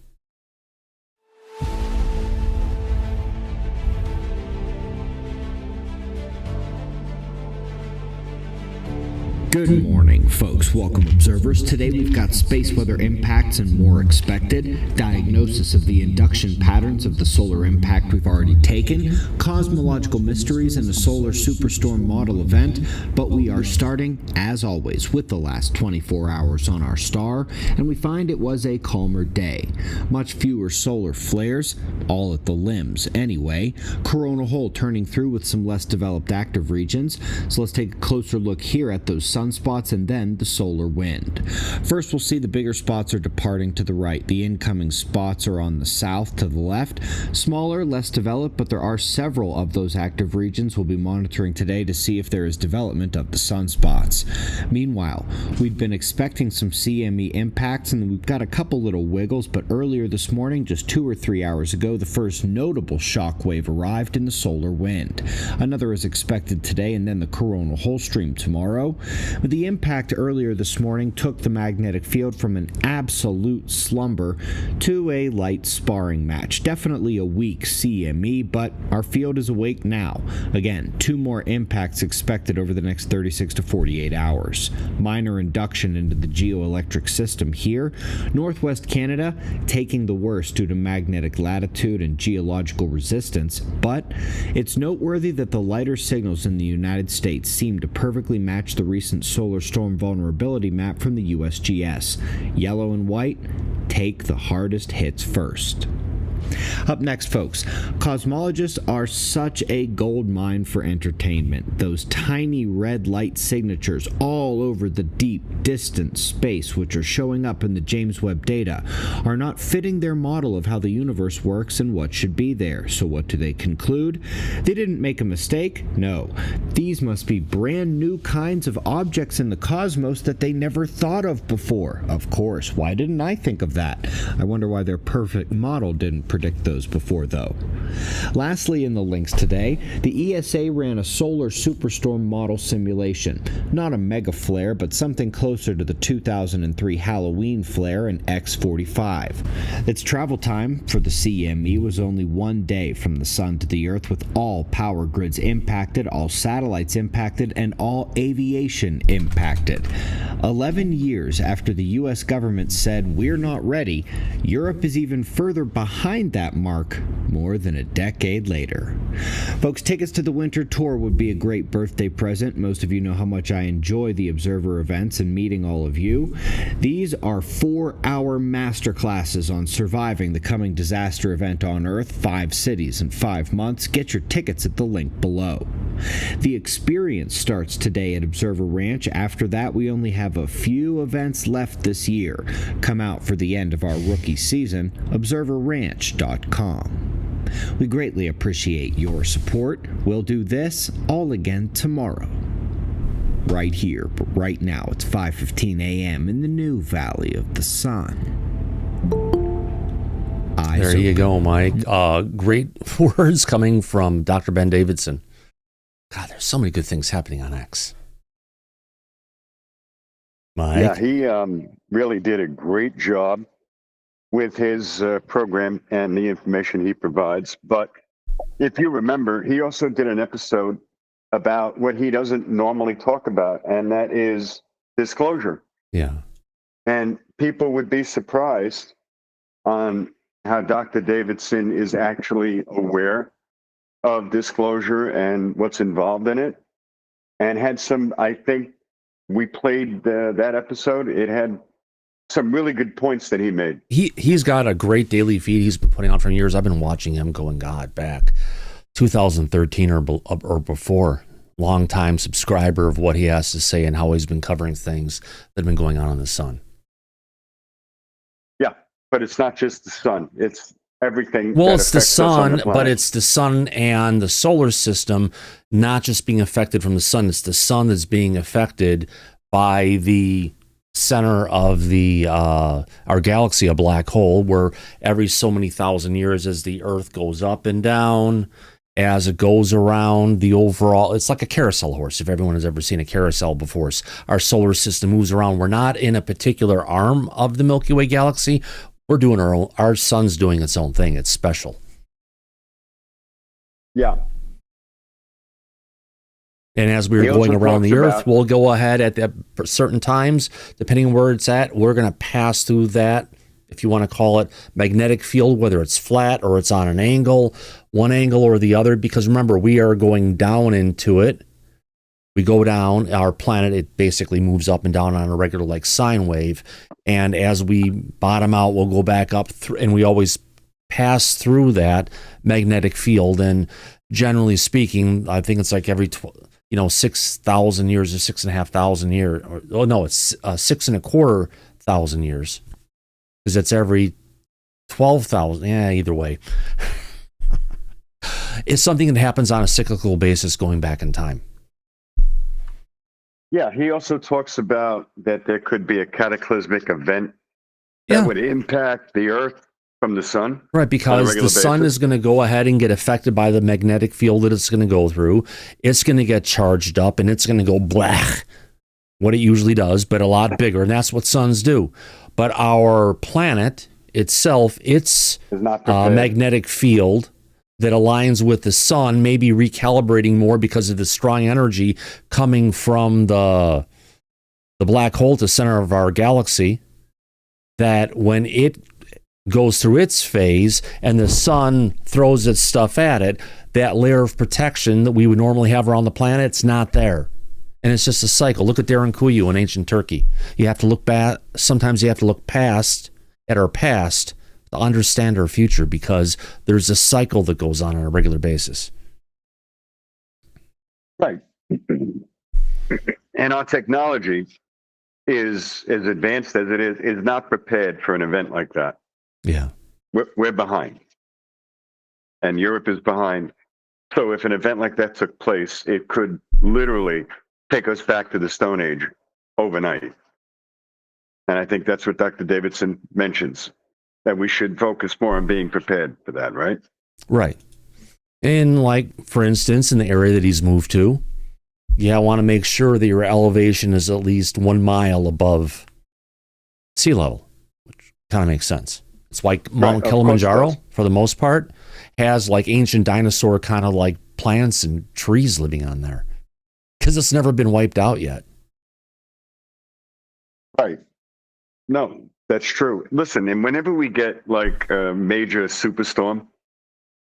J: Good morning, folks. Welcome, observers. Today we've got space weather impacts and more expected, diagnosis of the induction patterns of the solar impact we've already taken, cosmological mysteries, and a solar superstorm model event. But we are starting, as always, with the last 24 hours on our star, and we find it was a calmer day. Much fewer solar flares, all at the limbs anyway. Coronal hole turning through with some less developed active regions. So let's take a closer look here at those sunspots and then the solar wind. First, we'll see the bigger spots are departing to the right. The incoming spots are on the south to the left. Smaller, less developed, but there are several of those active regions we'll be monitoring today to see if there is development of the sunspots. Meanwhile, we've been expecting some CME impacts, and we've got a couple little wiggles, but earlier this morning, just 2 or 3 hours ago, the first notable shock wave arrived in the solar wind. Another is expected today, and then the coronal hole stream tomorrow. But the impact earlier this morning took the magnetic field from an absolute slumber to a light sparring match. Definitely a weak CME, but our field is awake now. Again, 2 more impacts expected over the next 36 to 48 hours. Minor induction into the geoelectric system here. Northwest Canada taking the worst due to magnetic latitude and geological resistance, but it's noteworthy that the lighter signals in the United States seem to perfectly match the recent solar storm vulnerability map from the USGS. Yellow and white take the hardest hits first. Up next, folks, cosmologists are such a gold mine for entertainment. Those tiny red light signatures all over the deep, distant space, which are showing up in the James Webb data, are not fitting their model of how the universe works and what should be there. So what do they conclude? They didn't make a mistake? No. These must be brand new kinds of objects in the cosmos that they never thought of before. Of course, why didn't I think of that? I wonder why their perfect model didn't predict those before, though. Lastly, in the links today, the ESA ran a solar superstorm model simulation. Not a mega flare, but something closer to the 2003 Halloween flare in X45. Its travel time for the CME was only 1 day from the sun to the Earth, with all power grids impacted, all satellites impacted, and all aviation impacted. 11 years after the U.S. government said we're not ready, Europe is even further behind that mark more than a decade later. Folks, tickets to the winter tour would be a great birthday present. Most of you know how much I enjoy the Observer events and meeting all of you. These are 4-hour masterclasses on surviving the coming disaster event on Earth, 5 cities in 5 months. Get your tickets at the link below. The experience starts today at Observer Ranch. After that, we only have a few events left this year. Come out for the end of our rookie season, observerranch.com. We greatly appreciate your support. We'll do this all again tomorrow. Right here, but right now it's 5:15 a.m. in the new Valley of the Sun.
A: There you go, Mike. Great words coming from Dr. Ben Davidson. God, there's so many good things happening on X. Mike?
B: Yeah, he really did a great job with his program and the information he provides. But if you remember, he also did an episode about what he doesn't normally talk about, and that is disclosure.
A: Yeah.
B: And people would be surprised on how Dr. Davidson is actually aware of disclosure and what's involved in it. And had some, I think we played that episode. It had some really good points that he made.
A: He's got a great daily feed he's been putting out for years. I've been watching him going, God, back 2013 or before. Long time subscriber of what he has to say and how he's been covering things that have been going on in the sun.
B: Yeah, but it's not just the sun. It's everything.
A: Well,
B: that
A: it's the
B: affects us on
A: sun,
B: the
A: but
B: planet.
A: it's the sun and the solar system not just being affected from the sun. It's the sun that's being affected by the center of the our galaxy, a black hole, where every so many thousand years, as the Earth goes up and down, as it goes around the overall, it's like a carousel horse. If everyone has ever seen a carousel before, our solar system moves around. We're not in a particular arm of the Milky Way galaxy. We're doing our own. Our sun's doing its own thing. It's special.
B: Yeah.
A: And as we're
B: He also
A: going around the
B: talks
A: Earth,
B: about-
A: we'll go ahead at certain times, depending on where it's at. We're going to pass through that, if you want to call it, magnetic field, whether it's flat or it's on an angle, one angle or the other. Because remember, we are going down into it. We go down, our planet, it basically moves up and down on a regular like sine wave. And as we bottom out, we'll go back up, and we always pass through that magnetic field. And generally speaking, I think it's like every 6,000 years or 6,500 years. It's 6,250 years, because it's every 12,000. Yeah, either way. It's something that happens on a cyclical basis going back in time.
B: Yeah, he also talks about that there could be a cataclysmic event that would impact the Earth from the sun.
A: Right, because the sun is going to go ahead and get affected by the magnetic field that it's going to go through. It's going to get charged up, and it's going to go blah, what it usually does, but a lot bigger, and that's what suns do. But our planet itself, its magnetic field that aligns with the sun may be recalibrating more because of the strong energy coming from the black hole at the center of our galaxy, that when it goes through its phase and the sun throws its stuff at it, that layer of protection that we would normally have around the planet, it's not there. And it's just a cycle. Look at Darren Kuyu in ancient Turkey. You have to look back. Sometimes you have to look past at our past to understand our future, because there's a cycle that goes on a regular basis.
B: Right. And our technology is as advanced as it is not prepared for an event like that.
A: Yeah.
B: We're behind. And Europe is behind. So if an event like that took place, it could literally take us back to the Stone Age overnight. And I think that's what Dr. Davidson mentions, that we should focus more on being prepared for that, right?
A: Right. And like, for instance, in the area that he's moved to, I want to make sure that your elevation is at least 1 mile above sea level, which kind of makes sense. It's like Mount Kilimanjaro, for the most part, has like ancient dinosaur kind of like plants and trees living on there, because it's never been wiped out yet.
B: Right. No, that's true. Listen, and whenever we get like a major superstorm,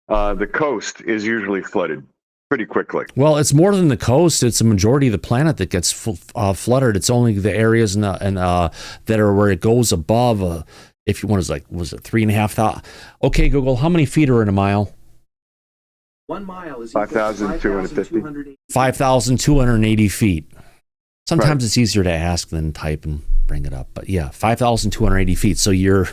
B: the coast is usually flooded pretty quickly.
A: Well, it's more than the coast. It's a majority of the planet that gets flooded. It's only the areas that are where it goes above. If you want, was it 3,500? Okay, Google, how many feet are in a mile?
K: 1 mile is
B: 5,250.
A: 5,280 feet. Sometimes it's easier to ask than type and bring it up. But yeah, 5,280 feet. So you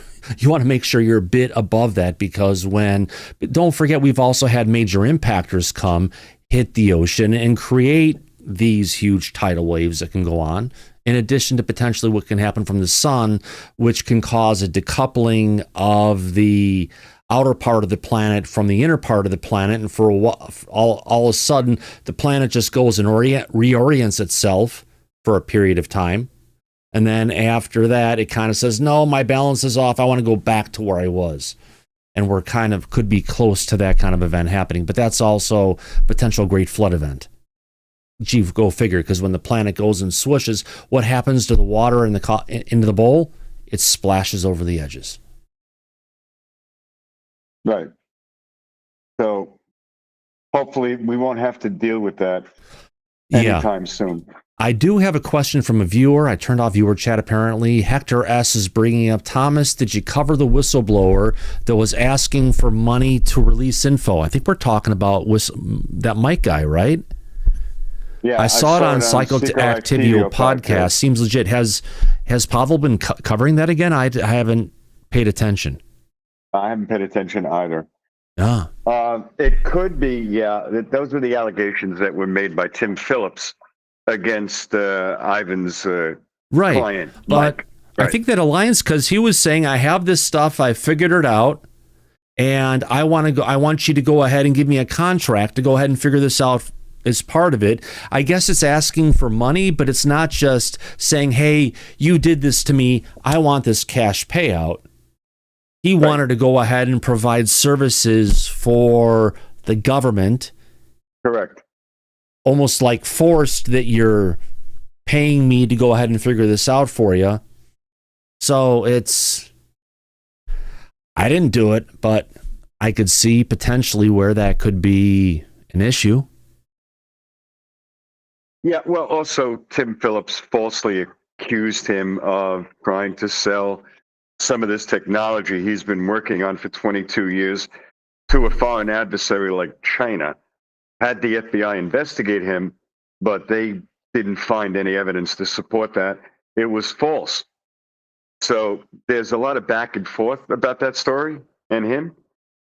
A: want to make sure you're a bit above that, because don't forget, we've also had major impactors come, hit the ocean, and create these huge tidal waves that can go on, in addition to potentially what can happen from the sun, which can cause a decoupling of the outer part of the planet from the inner part of the planet. And for all of a sudden, the planet just goes and reorients itself for a period of time. And then after that, it kind of says, no, my balance is off. I want to go back to where I was. And we're could be close to that kind of event happening. But that's also potential great flood event. Gee, go figure, because when the planet goes and swooshes, what happens to the water into the bowl? It splashes over the edges.
B: Right. So hopefully we won't have to deal with that anytime soon.
A: I do have a question from a viewer. I turned off viewer chat apparently. Hector S. is bringing up, Thomas, did you cover the whistleblower that was asking for money to release info? I think we're talking about that Mike guy, right?
B: Yeah,
A: I saw it on Psychoactivio podcast. Seems legit. Has Pavel been covering that again? I haven't paid attention.
B: I haven't paid attention either.
A: Yeah.
B: It could be, those were the allegations that were made by Tim Phillips against Ivan's client.
A: But
B: Mike.
A: I think that aligns because he was saying, I have this stuff, I figured it out, and I want you to go ahead and give me a contract to go ahead and figure this out as part of it. I guess it's asking for money, but it's not just saying, hey, you did this to me, I want this cash payout. He wanted to go ahead and provide services for the government.
B: Correct.
A: Almost like forced that you're paying me to go ahead and figure this out for you. So I didn't do it, but I could see potentially where that could be an issue.
B: Yeah, well, also Tim Phillips falsely accused him of trying to sell some of this technology he's been working on for 22 years to a foreign adversary like China. Had the FBI investigate him, but they didn't find any evidence to support that. It was false. So there's a lot of back and forth about that story and him.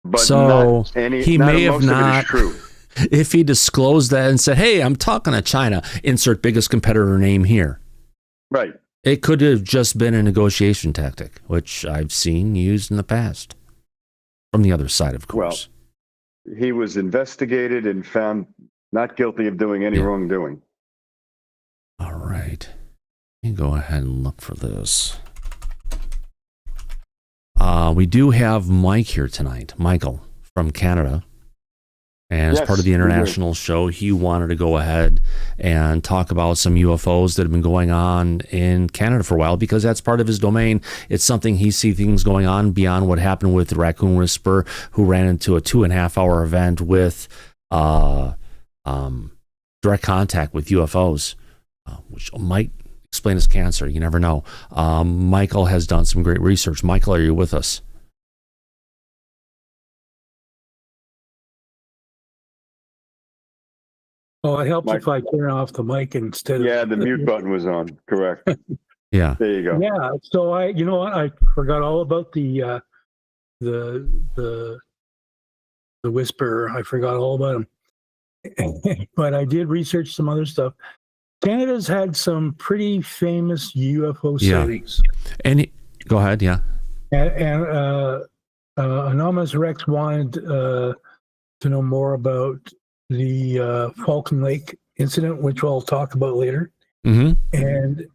B: But
A: so he may have
B: most
A: not.
B: Of it is true.
A: If he disclosed that and said, hey, I'm talking to China, insert biggest competitor name here.
B: Right.
A: It could have just been a negotiation tactic, which I've seen used in the past. From the other side, of course.
B: Well, he was investigated and found not guilty of doing any wrongdoing.
A: All right. Let me go ahead and look for this. We do have Mike here tonight, Michael from Canada. And as part of the international show, he wanted to go ahead and talk about some UFOs that have been going on in Canada for a while, because that's part of his domain. It's something he sees things going on beyond what happened with the Raccoon Whisperer, who ran into a 2.5-hour event with direct contact with UFOs, which might explain his cancer. You never know. Michael has done some great research. Michael, are you with us?
L: Oh, it helps if I turn off the mic instead of...
B: Yeah, the mute button was on. Correct.
A: Yeah.
B: There you go.
L: Yeah. So you know what? I forgot all about the Whisperer. I forgot all about him. But I did research some other stuff. Canada's had some pretty famous UFO sightings.
A: And go ahead. Yeah.
L: And Anonymous Rex wanted to know more about the Falcon Lake incident, which we'll talk about later.
A: Mm-hmm.
L: And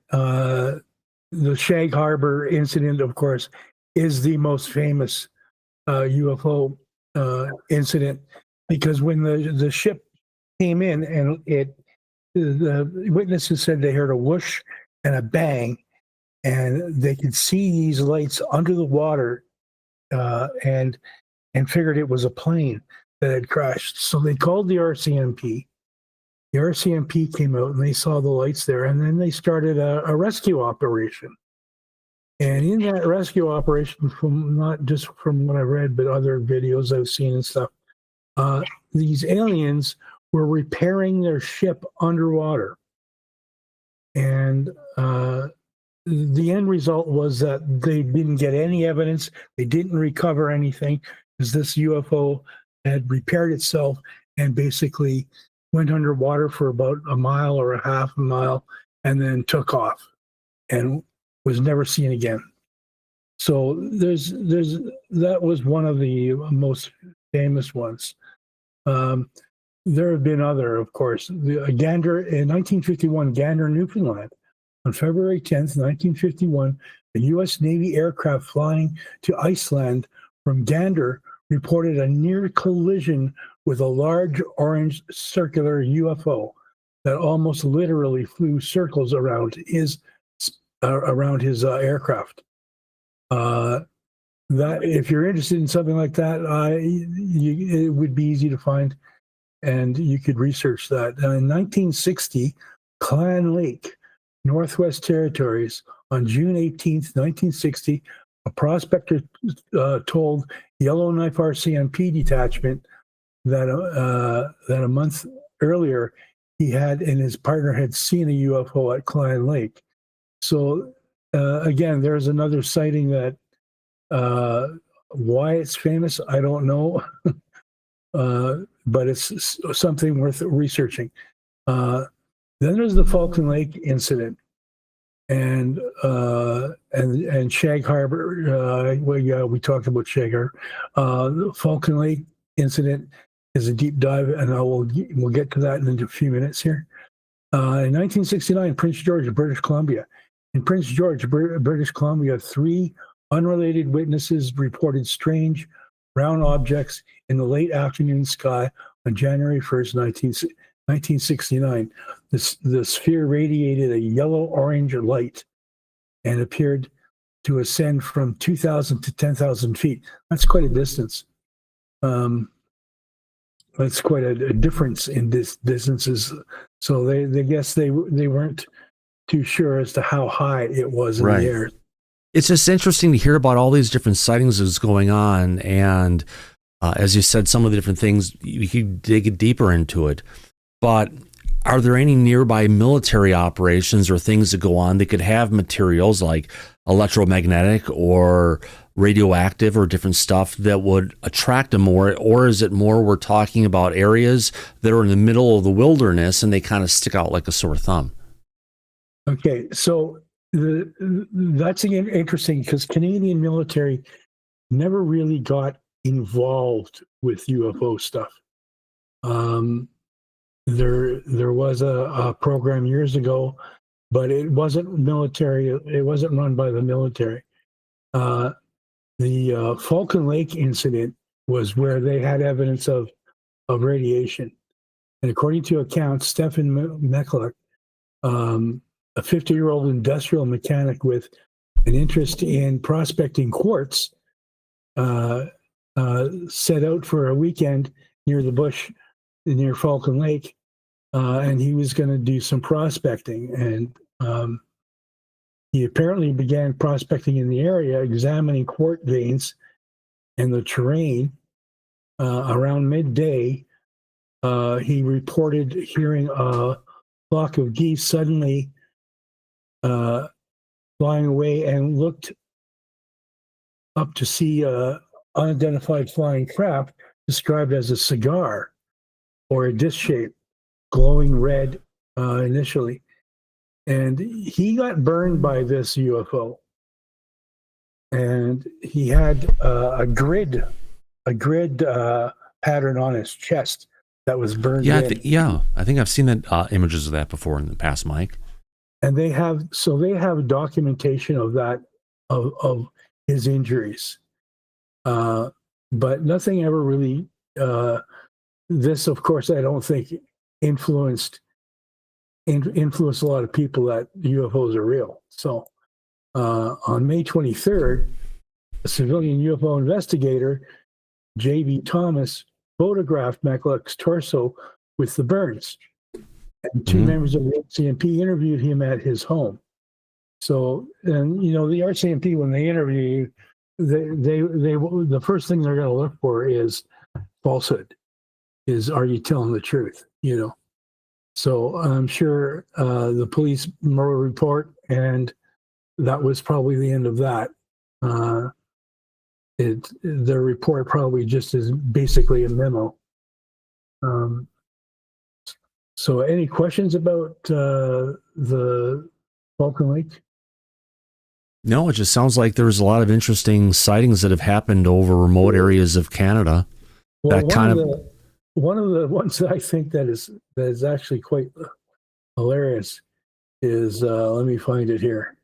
L: the Shag Harbor incident, of course, is the most famous UFO incident, because when the ship came in and the witnesses said they heard a whoosh and a bang, and they could see these lights under the water, and figured it was a plane that had crashed. So they called the RCMP. The RCMP came out and they saw the lights there, and then they started a rescue operation. And in that rescue operation, from not just from what I read, but other videos I've seen and stuff, these aliens were repairing their ship underwater. And the end result was that they didn't get any evidence. They didn't recover anything, because this UFO had repaired itself and basically went underwater for about a mile or a half a mile and then took off and was never seen again. So that was one of the most famous ones. There have been other, of course. Gander in 1951, Gander, Newfoundland. On February 10th, 1951, a U.S. Navy aircraft flying to Iceland from Gander reported a near collision with a large orange circular UFO. that almost literally flew circles around his aircraft. That if you're interested in something like that, it would be easy to find, and you could research that. In 1960, Clan Lake, Northwest Territories, on June 18th, 1960, a prospector told Yellowknife RCMP detachment that a month earlier he had and his partner had seen a UFO at Clan Lake. So again, there's another sighting that why it's famous, I don't know, but it's something worth researching. Then there's the Falcon Lake incident, and Shag Harbor. We talked about Shag Harbor. The Falcon Lake incident is a deep dive, and we'll get to that in a few minutes here. In 1969, Prince George, British Columbia. In Prince George, British Columbia, 3 unrelated witnesses reported strange round objects in the late afternoon sky on January 1st, 1969. The sphere radiated a yellow-orange light and appeared to ascend from 2,000 to 10,000 feet. That's quite a distance. That's quite a difference in distances. So they guess they weren't too sure as to how high it was in the air.
A: It's just interesting to hear about all these different sightings that's going on. And as you said, some of the different things, you could dig deeper into it. But are there any nearby military operations or things that go on that could have materials like electromagnetic or radioactive or different stuff that would attract them more? Or is it more we're talking about areas that are in the middle of the wilderness and they kind of stick out like a sore thumb?
L: Okay, so that's interesting because Canadian military never really got involved with UFO stuff. There was a program years ago, but it wasn't military. It wasn't run by the military. The Falcon Lake incident was where they had evidence of radiation, and according to accounts, Stephen Meklick, a 50-year-old industrial mechanic with an interest in prospecting quartz, set out for a weekend near the bush near Falcon Lake, and he was going to do some prospecting. And he apparently began prospecting in the area, examining quartz veins and the terrain. Around midday, he reported hearing a flock of geese suddenly flying away, and looked up to see an unidentified flying craft described as a cigar or a disc shape, glowing red initially. And he got burned by this UFO. And he had a grid pattern on his chest that was burned in.
A: I think I've seen that images of that before in the past, Mike.
L: And they have documentation of that, of his injuries, but nothing ever really. This, of course, I don't think influenced a lot of people that UFOs are real. So on May 23rd, a civilian UFO investigator, J.B. Thomas, photographed Meklick's torso with the burns. And 2 members of the RCMP interviewed him at his home. So, and the RCMP, when they interview you, they the first thing they're going to look for is falsehood. Are you telling the truth? So I'm sure the police wrote a report, and that was probably the end of that. The report probably just is basically a memo. So any questions about the Falcon Lake?
A: No, it just sounds like there's a lot of interesting sightings that have happened over remote areas of Canada.
L: Well, one of the ones that I think that is actually quite hilarious is let me find it here.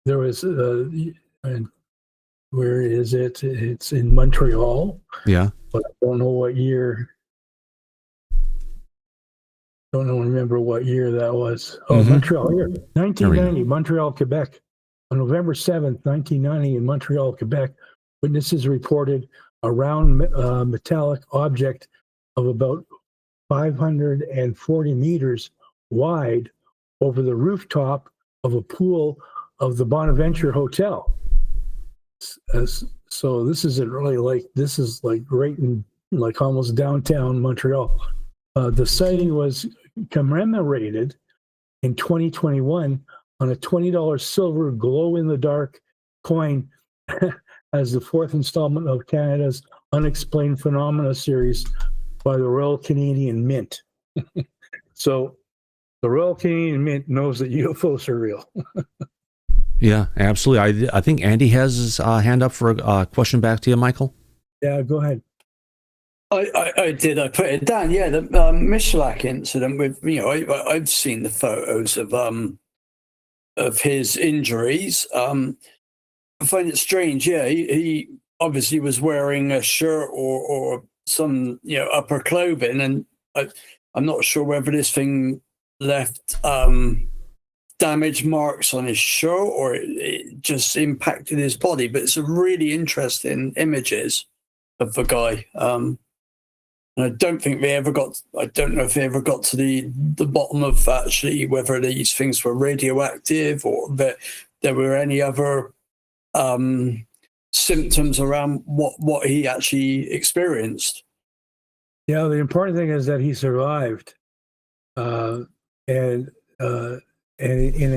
L: There was and where is it? It's in Montreal.
A: Yeah,
L: but I don't know what year. don't remember what year that was. Oh, Montreal, here, 1990, Montreal, Quebec. On November 7th, 1990, in Montreal, Quebec, witnesses reported a round metallic object of about 540 meters wide over the rooftop of a pool of the Bonaventure Hotel. So this isn't really this is right in almost downtown Montreal. The sighting was commemorated in 2021 on a $20 silver glow-in-the-dark coin as the fourth installment of Canada's Unexplained Phenomena series by the Royal Canadian Mint. So the Royal Canadian Mint knows that UFOs are real.
A: Yeah, absolutely. I think Andy has his hand up for a question back to you, Michael.
L: Yeah, go ahead.
M: I did. I put it down. Yeah, the Michalak incident. With I've seen the photos of his injuries. I find it strange. Yeah, he obviously was wearing a shirt or some upper clothing, and I'm not sure whether this thing left damage marks on his shirt or it just impacted his body. But it's a really interesting images of the guy. And I don't think they ever got. I don't know if they ever got to the bottom of actually whether these things were radioactive or that there were any other symptoms around what he actually experienced.
L: Yeah, the important thing is that he survived, and in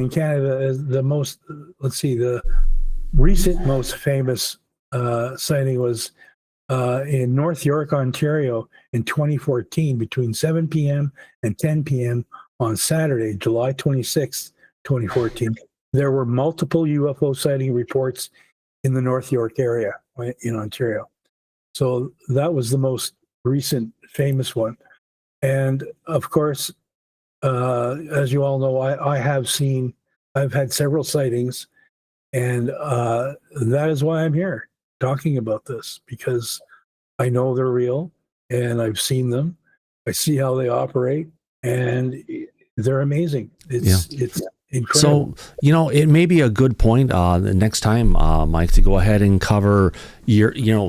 L: Canada, the recent most famous sighting was in North York, Ontario, in 2014, between 7 p.m. and 10 p.m. on Saturday, July 26th, 2014. There were multiple UFO sighting reports in the North York area in Ontario. So that was the most recent famous one. And of course, as you all know, I've had several sightings, and that is why I'm here talking about this, because I know they're real and I've seen them. I see how they operate, and they're amazing. It's incredible.
A: So, it may be a good point the next time, Mike, to go ahead and cover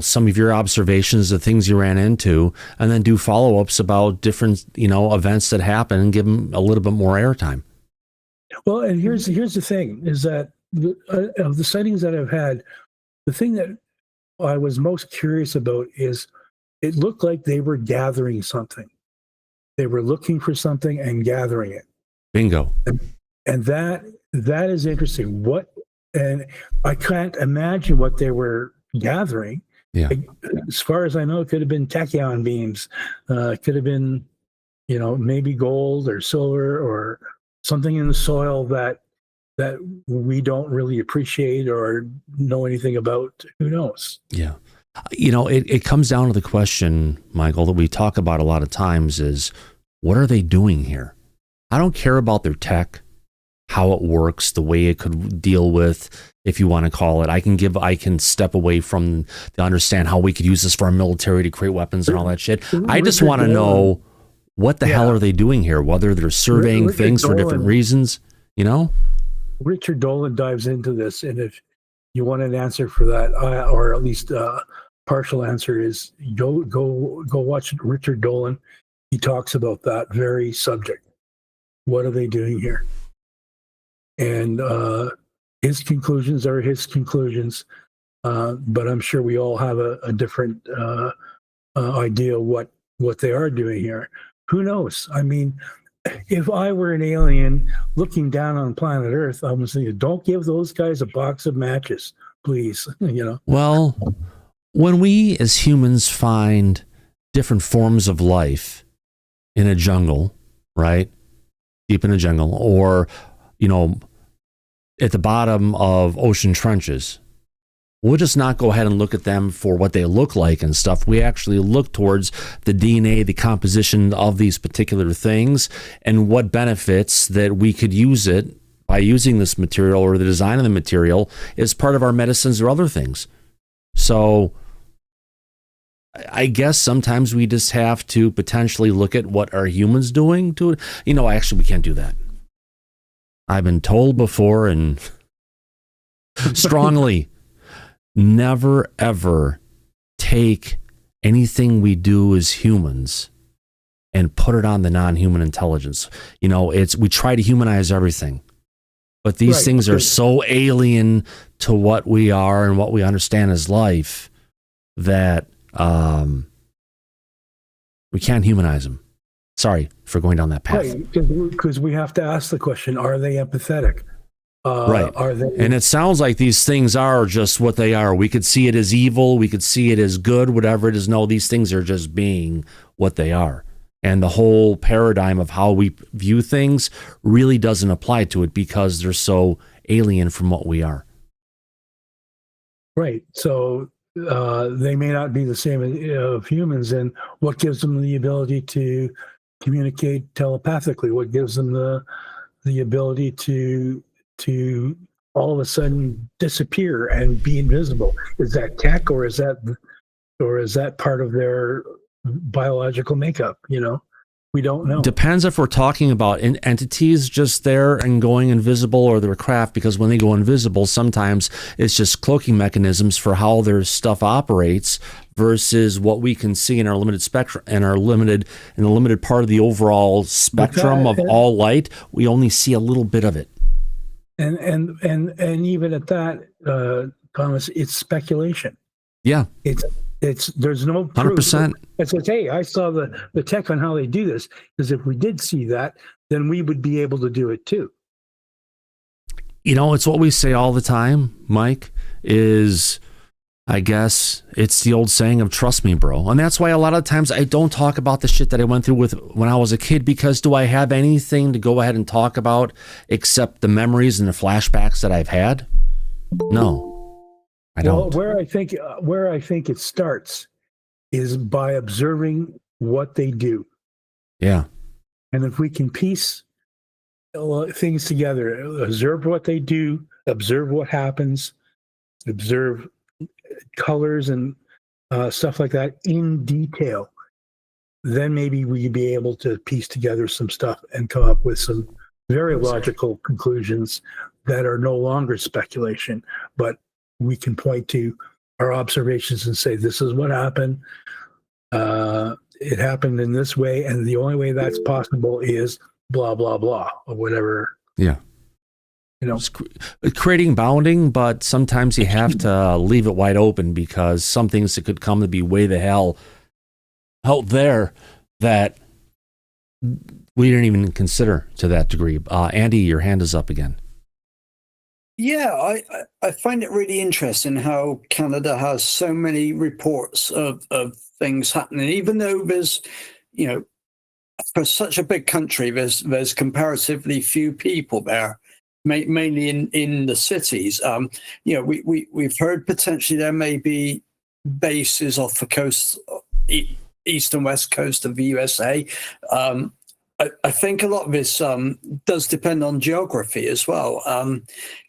A: some of your observations, the things you ran into, and then do follow-ups about different, events that happen and give them a little bit more airtime.
L: Well, and here's the thing, is that of the sightings that I've had, the thing that I was most curious about is it looked like they were gathering something. They were looking for something and gathering it.
A: Bingo.
L: And that is interesting. And I can't imagine what they were gathering.
A: Yeah.
L: As far as I know, it could have been tachyon beams. It could have been, maybe gold or silver or something in the soil that we don't really appreciate or know anything about. Who knows?
A: Yeah. It comes down to the question, Michael, that we talk about a lot of times is, what are they doing here? I don't care about their tech, how it works, the way it could deal with, if you want to call it. I can step away from to understand how we could use this for our military to create weapons and all that shit. I just want to know, what the hell are they doing here? Whether they're surveying things for different reasons,
L: Richard Dolan dives into this, and if you want an answer for that, or at least a partial answer, is go watch Richard Dolan. He talks about that very subject. What are they doing here? And his conclusions are his conclusions, but I'm sure we all have a different idea what they are doing here. Who knows? I mean, if I were an alien looking down on planet Earth, I would say, don't give those guys a box of matches, please.
A: Well, when we as humans find different forms of life in a jungle, right? Deep in a jungle, or, at the bottom of ocean trenches, we'll just not go ahead and look at them for what they look like and stuff. We actually look towards the DNA, the composition of these particular things, and what benefits that we could use it by using this material, or the design of the material, as part of our medicines or other things. So I guess sometimes we just have to potentially look at what are humans doing to it. Actually, we can't do that. I've been told before, and strongly, never ever take anything we do as humans and put it on the non-human intelligence. We try to humanize everything, but these things are so alien to what we are and what we understand as life that we can't humanize them. Sorry for going down that path.
L: Right, because we have to ask the question: are they empathetic?
A: Right.
L: Are they?
A: And it sounds like these things are just what they are. We could see it as evil. We could see it as good, whatever it is. No, these things are just being what they are. And the whole paradigm of how we view things really doesn't apply to it because they're so alien from what we are.
L: Right. So they may not be the same of humans. And what gives them the ability to communicate telepathically? What gives them the ability to all of a sudden disappear and be invisible? Is that tech, or is that part of their biological makeup? We don't know.
A: Depends if we're talking about entities just there and going invisible, or their craft, because when they go invisible, sometimes it's just cloaking mechanisms for how their stuff operates versus what we can see in our limited spectrum and in the limited part of the overall spectrum of all light. We only see a little bit of it.
L: And even at that, Thomas, it's speculation.
A: Yeah.
L: There's no proof.
A: 100%.
L: It says, hey, I saw the tech on how they do this, because if we did see that, then we would be able to do it too.
A: It's what we say all the time, Mike, is I guess it's the old saying of trust me, bro. And that's why a lot of times I don't talk about the shit that I went through when I was a kid, because do I have anything to go ahead and talk about except the memories and the flashbacks that I've had? No. I don't.
L: Where I think it starts is by observing what they do.
A: Yeah.
L: And if we can piece things together, observe what they do, observe what happens, observe colors and stuff like that in detail, then maybe we'd be able to piece together some stuff and come up with some very logical conclusions that are no longer speculation, but we can point to our observations and say, this is what happened. It happened in this way, and the only way that's possible is blah, blah, blah, or whatever.
A: Yeah. It's creating bounding, but sometimes you have to leave it wide open, because some things that could come to be way the hell out there that we didn't even consider to that degree. Andy, your hand is up again.
M: Yeah, I find it really interesting how Canada has so many reports of things happening, even though there's, for such a big country, there's comparatively few people there, mainly in the cities. We've heard potentially there may be bases off the coast, east and west coast of the USA. I think a lot of this does depend on geography as well.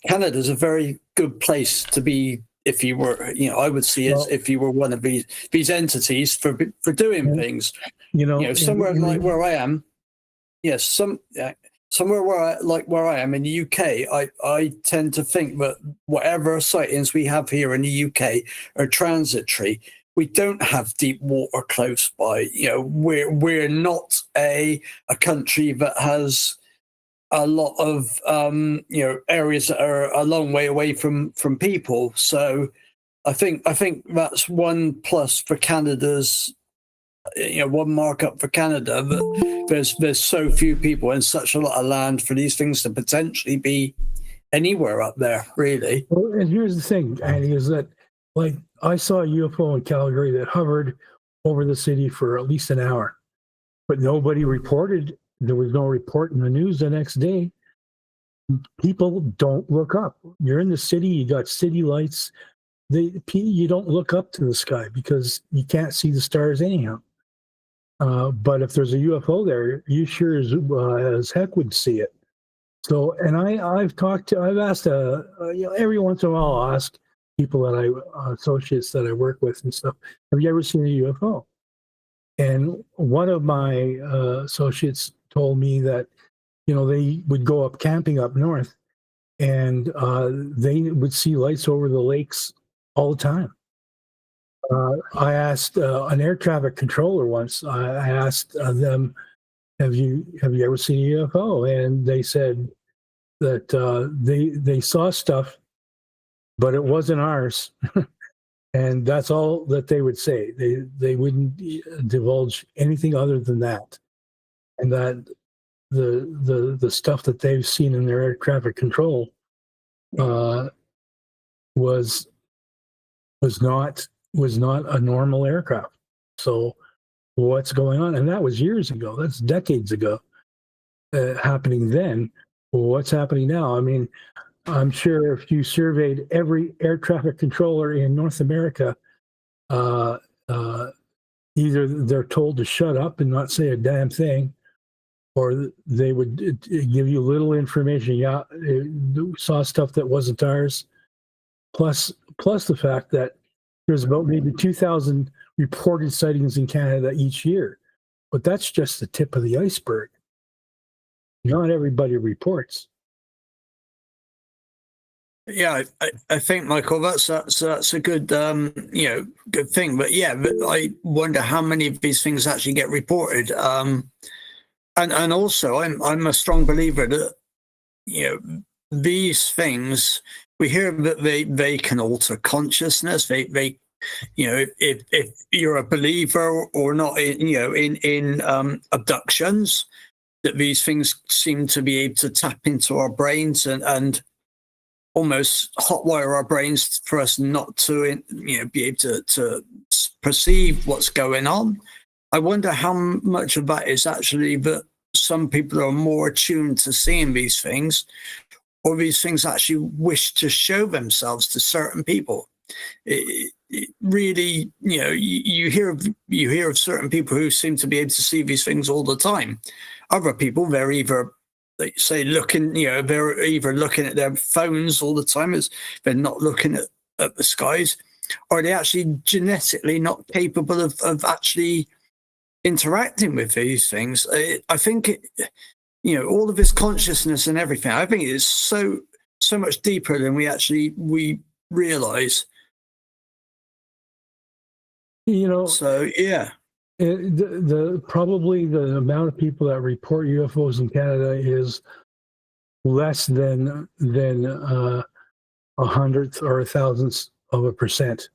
M: Canada's a very good place to be if you were, I would see it if you were one of these entities for doing things. Somewhere like where I am, yes, somewhere where I am in the UK, I tend to think that whatever sightings we have here in the UK are transitory. We don't have deep water close by. We're not a country that has a lot of areas that are a long way away from people. So I think that's one plus for Canada's. One markup for Canada, that there's so few people and such a lot of land for these things to potentially be anywhere up there, really.
L: Well, and here's the thing, Andy, is that I saw a UFO in Calgary that hovered over the city for at least an hour, but nobody reported. There was no report in the news the next day. People don't look up. You're in the city, you got city lights. You don't look up to the sky because you can't see the stars anyhow. But if there's a UFO there, you sure as heck would see it. So, and I've asked, every once in a while I'll ask people that associates that I work with and stuff, have you ever seen a UFO? And one of my associates told me that, they would go up camping up north, and they would see lights over the lakes all the time. I asked an air traffic controller once. I asked them, "Have you ever seen a UFO?" And they said that they saw stuff, but it wasn't ours. And that's all that they would say. They wouldn't divulge anything other than that, and that the stuff that they've seen in their air traffic control was not a normal aircraft. So what's going on? And that was years ago. That's decades ago. Happening then. What's happening now? I mean, I'm sure if you surveyed every air traffic controller in North America, either they're told to shut up and not say a damn thing, or they would give you little information. Yeah, saw stuff that wasn't ours. Plus the fact that there's about maybe 2,000 reported sightings in Canada each year, but that's just the tip of the iceberg. Not everybody reports.
M: Yeah, I think, Michael, that's a good good thing. But yeah, but I wonder how many of these things actually get reported. And also, I'm a strong believer that these things, we hear that they can alter consciousness. They if you're a believer or not in abductions, that these things seem to be able to tap into our brains and almost hotwire our brains for us not to be able to perceive what's going on. I wonder how much of that is actually that some people are more attuned to seeing these things, or these things actually wish to show themselves to certain people. It really, you hear of certain people who seem to be able to see these things all the time. Other people, they're either, they say, they're either looking at their phones all the time, as they're not looking at the skies, or they're actually genetically not capable of actually interacting with these things. I think all of this consciousness and everything, I think it is so much deeper than we realize. So yeah.
L: Probably the amount of people that report UFOs in Canada is less than a hundredth or a thousandth of a percent.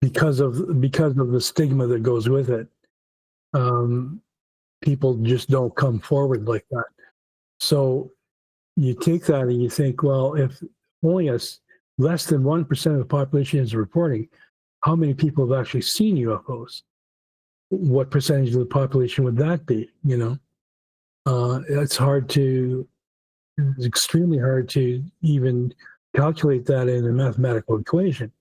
L: Because of the stigma that goes with it, people just don't come forward like that. So you take that and you think, well, if only less than 1% of the population is reporting, how many people have actually seen UFOs? What percentage of the population would that be? It's extremely hard to even calculate that in a mathematical equation.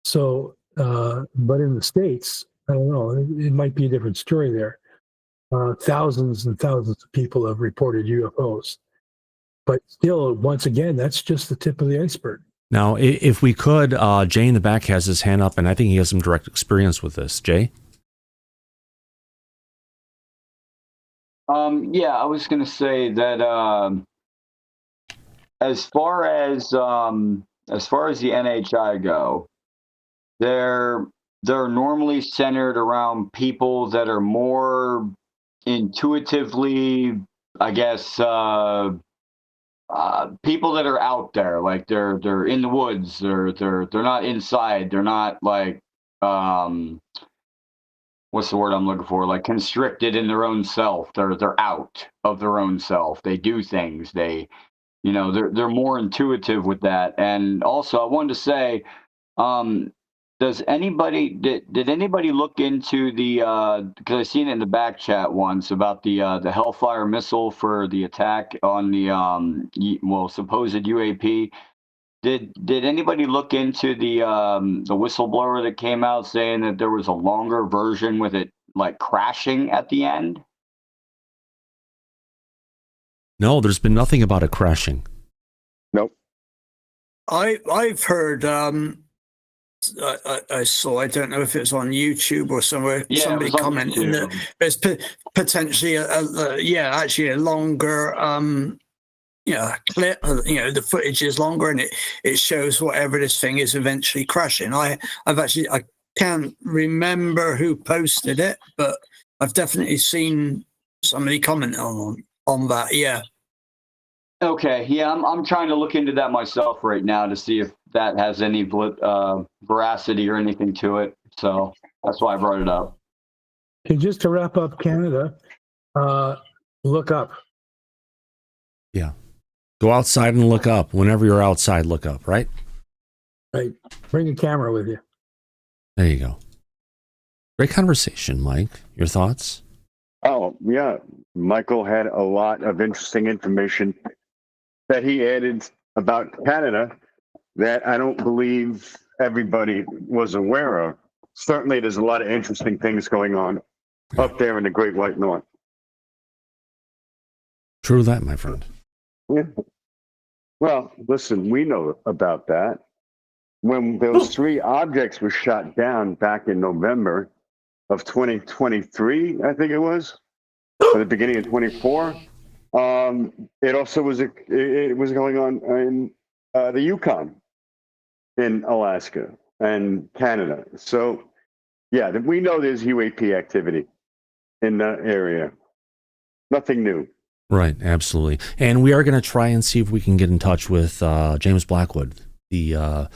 L: So, but in the States, I don't know, it might be a different story there. Thousands and thousands of people have reported UFOs. But still, once again, that's just the tip of the iceberg.
A: Now, if we could, Jay in the back has his hand up, and I think he has some direct experience with this. Jay?
N: Yeah, I was going to say that as far as the NHI go, they're normally centered around people that are more intuitively, I guess, people that are out there, like they're in the woods, they're not inside, they're not like what's the word I'm looking for, like constricted in their own self. They're out of their own self. They do things. They're more intuitive with that. And also I wanted to say, did anybody look into the because I seen it in the back chat once about the Hellfire missile for the attack on the supposed UAP? Did anybody look into the whistleblower that came out saying that there was a longer version with it like crashing at the end?
A: No, there's been nothing about it crashing.
B: Nope.
M: I've heard. I saw. I don't know if it's on YouTube or somewhere.
N: Yeah,
M: somebody commenting that there's potentially actually a longer clip. The footage is longer and it shows whatever this thing is eventually crashing. I can't remember who posted it, but I've definitely seen somebody comment on that. Yeah.
N: Okay, yeah, I'm trying to look into that myself right now to see if that has any veracity or anything to it. So that's why I brought it up.
L: And just to wrap up Canada, look up.
A: Yeah. Go outside and look up. Whenever you're outside, look up, right?
L: Right. Bring a camera with you.
A: There you go. Great conversation, Mike. Your thoughts?
B: Oh, yeah. Michael had a lot of interesting information that he added about Canada that I don't believe everybody was aware of. Certainly, there's a lot of interesting things going on up there in the Great White North.
A: True that, my friend.
B: Yeah. Well, listen, we know about that. When those three objects were shot down back in November of 2023, I think it was, or the beginning of 24, it also was it was going on in the Yukon in Alaska and Canada. So, yeah, we know there's UAP activity in that area. Nothing new.
A: Right, absolutely. And we are going to try and see if we can get in touch with James Blackwood, the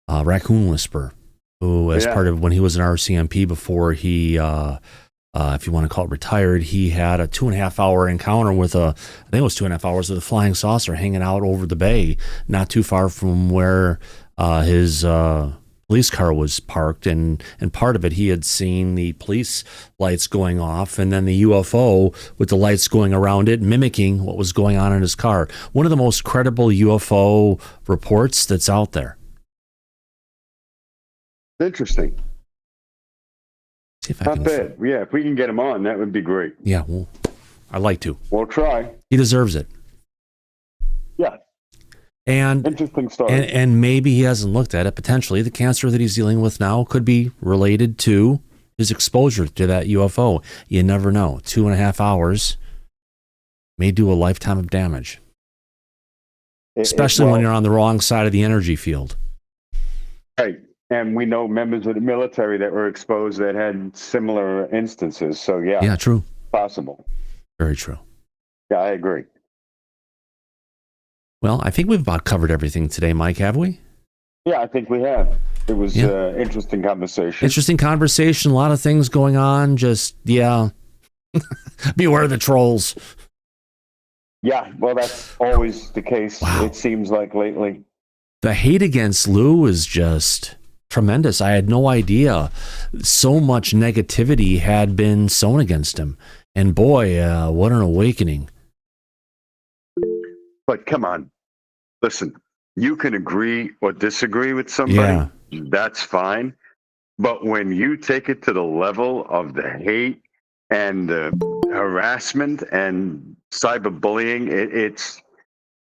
A: raccoon whisperer, who, as part of when he was an RCMP before he, if you want to call it retired, he had a 2.5 hour encounter with I think it was 2.5 hours with a flying saucer hanging out over the bay, not too far from where his police car was parked, and part of it he had seen the police lights going off and then the UFO with the lights going around it, mimicking what was going on in his car. One of the most credible UFO reports that's out there.
B: Interesting.
A: See if I
B: Not
A: can
B: bad. Yeah, if we can get him on, that would be great.
A: Yeah, well, I'd like to.
B: We'll try.
A: He deserves it.
B: Yeah.
A: And
B: interesting story.
A: And maybe he hasn't looked at it. Potentially, the cancer that he's dealing with now could be related to his exposure to that UFO. You never know. 2.5 hours may do a lifetime of damage, especially when you're on the wrong side of the energy field.
B: Right. And we know members of the military that were exposed that had similar instances. So, yeah.
A: Yeah, true.
B: Possible.
A: Very true.
B: Yeah, I agree.
A: Well, I think we've about covered everything today, Mike, have we?
B: Yeah, I think we have. It was an interesting conversation.
A: Interesting conversation. A lot of things going on. Just, beware of the trolls.
B: Yeah, well, that's always the case, it seems like lately.
A: The hate against Lou is just tremendous. I had no idea so much negativity had been sown against him. And boy, what an awakening.
B: But come on. Listen, you can agree or disagree with somebody. Yeah. That's fine. But when you take it to the level of the hate and the harassment and cyberbullying, it's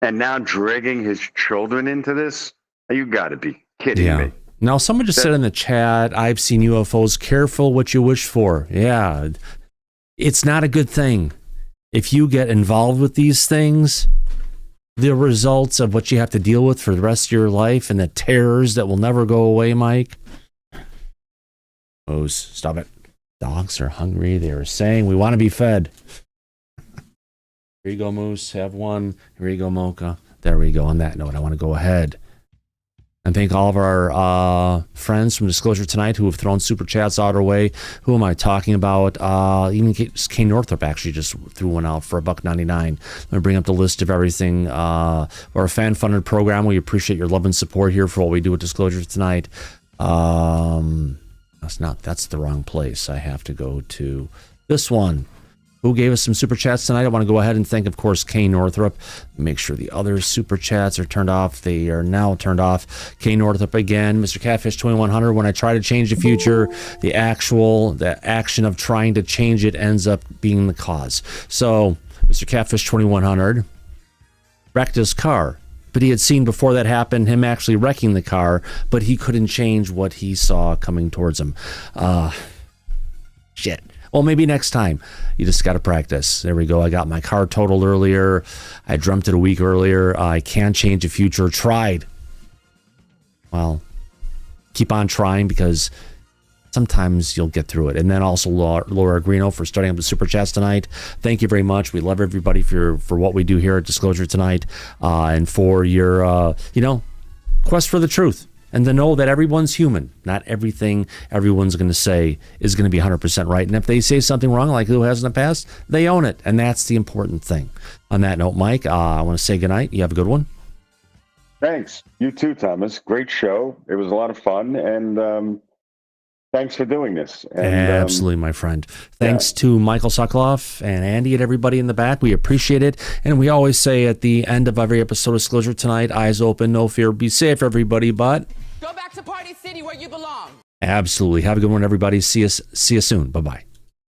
B: and now dragging his children into this, you got to be kidding me.
A: Now, someone just said in the chat, I've seen UFOs. Careful what you wish for. Yeah, it's not a good thing. If you get involved with these things, the results of what you have to deal with for the rest of your life and the terrors that will never go away, Mike. Moose, stop it. Dogs are hungry. They are saying we want to be fed. Here you go, Moose. Have one. Here you go, Mocha. There we go. On that note, I want to go ahead and thank all of our friends from Disclosure Tonight who have thrown super chats out our way. Who am I talking about? Even Kane Northrop actually just threw one out for $1.99. Let me bring up the list of everything. Our fan-funded program. We appreciate your love and support here for what we do at Disclosure Tonight. That's the wrong place. I have to go to this one. Who gave us some super chats tonight? I want to go ahead and thank, of course, Kane Northrop. Make sure the other super chats are turned off. They are now turned off. Kane Northrop again. Mr. Catfish 2100. When I try to change the future, the action of trying to change it ends up being the cause. So, Mr. Catfish 2100 wrecked his car. but he had seen before that happened him actually wrecking the car, but he couldn't change what he saw coming towards him. Shit. Well, maybe next time. You just got to practice. There we go. I got my car totaled earlier. I dreamt it a week earlier. I can't change the future. Tried. Well, keep on trying, because sometimes you'll get through it. And then also Laura Greeno for starting up the Super Chats tonight. Thank you very much. We love everybody for what we do here at Disclosure tonight, and for your, quest for the truth. And to know that everyone's human. Not everything everyone's going to say is going to be 100% right. And if they say something wrong, like who has in the past, they own it. And that's the important thing. On that note, Mike, I want to say goodnight. You have a good one.
B: Thanks. You too, Thomas. Great show. It was a lot of fun. And thanks for doing this. And,
A: absolutely, my friend. Thanks to Michael Sokoloff and Andy and everybody in the back. We appreciate it. And we always say at the end of every episode of Disclosure tonight, eyes open, no fear, be safe, everybody. But
O: go back to Party City where you belong.
A: Absolutely. Have a good one, everybody. See you soon. Bye-bye.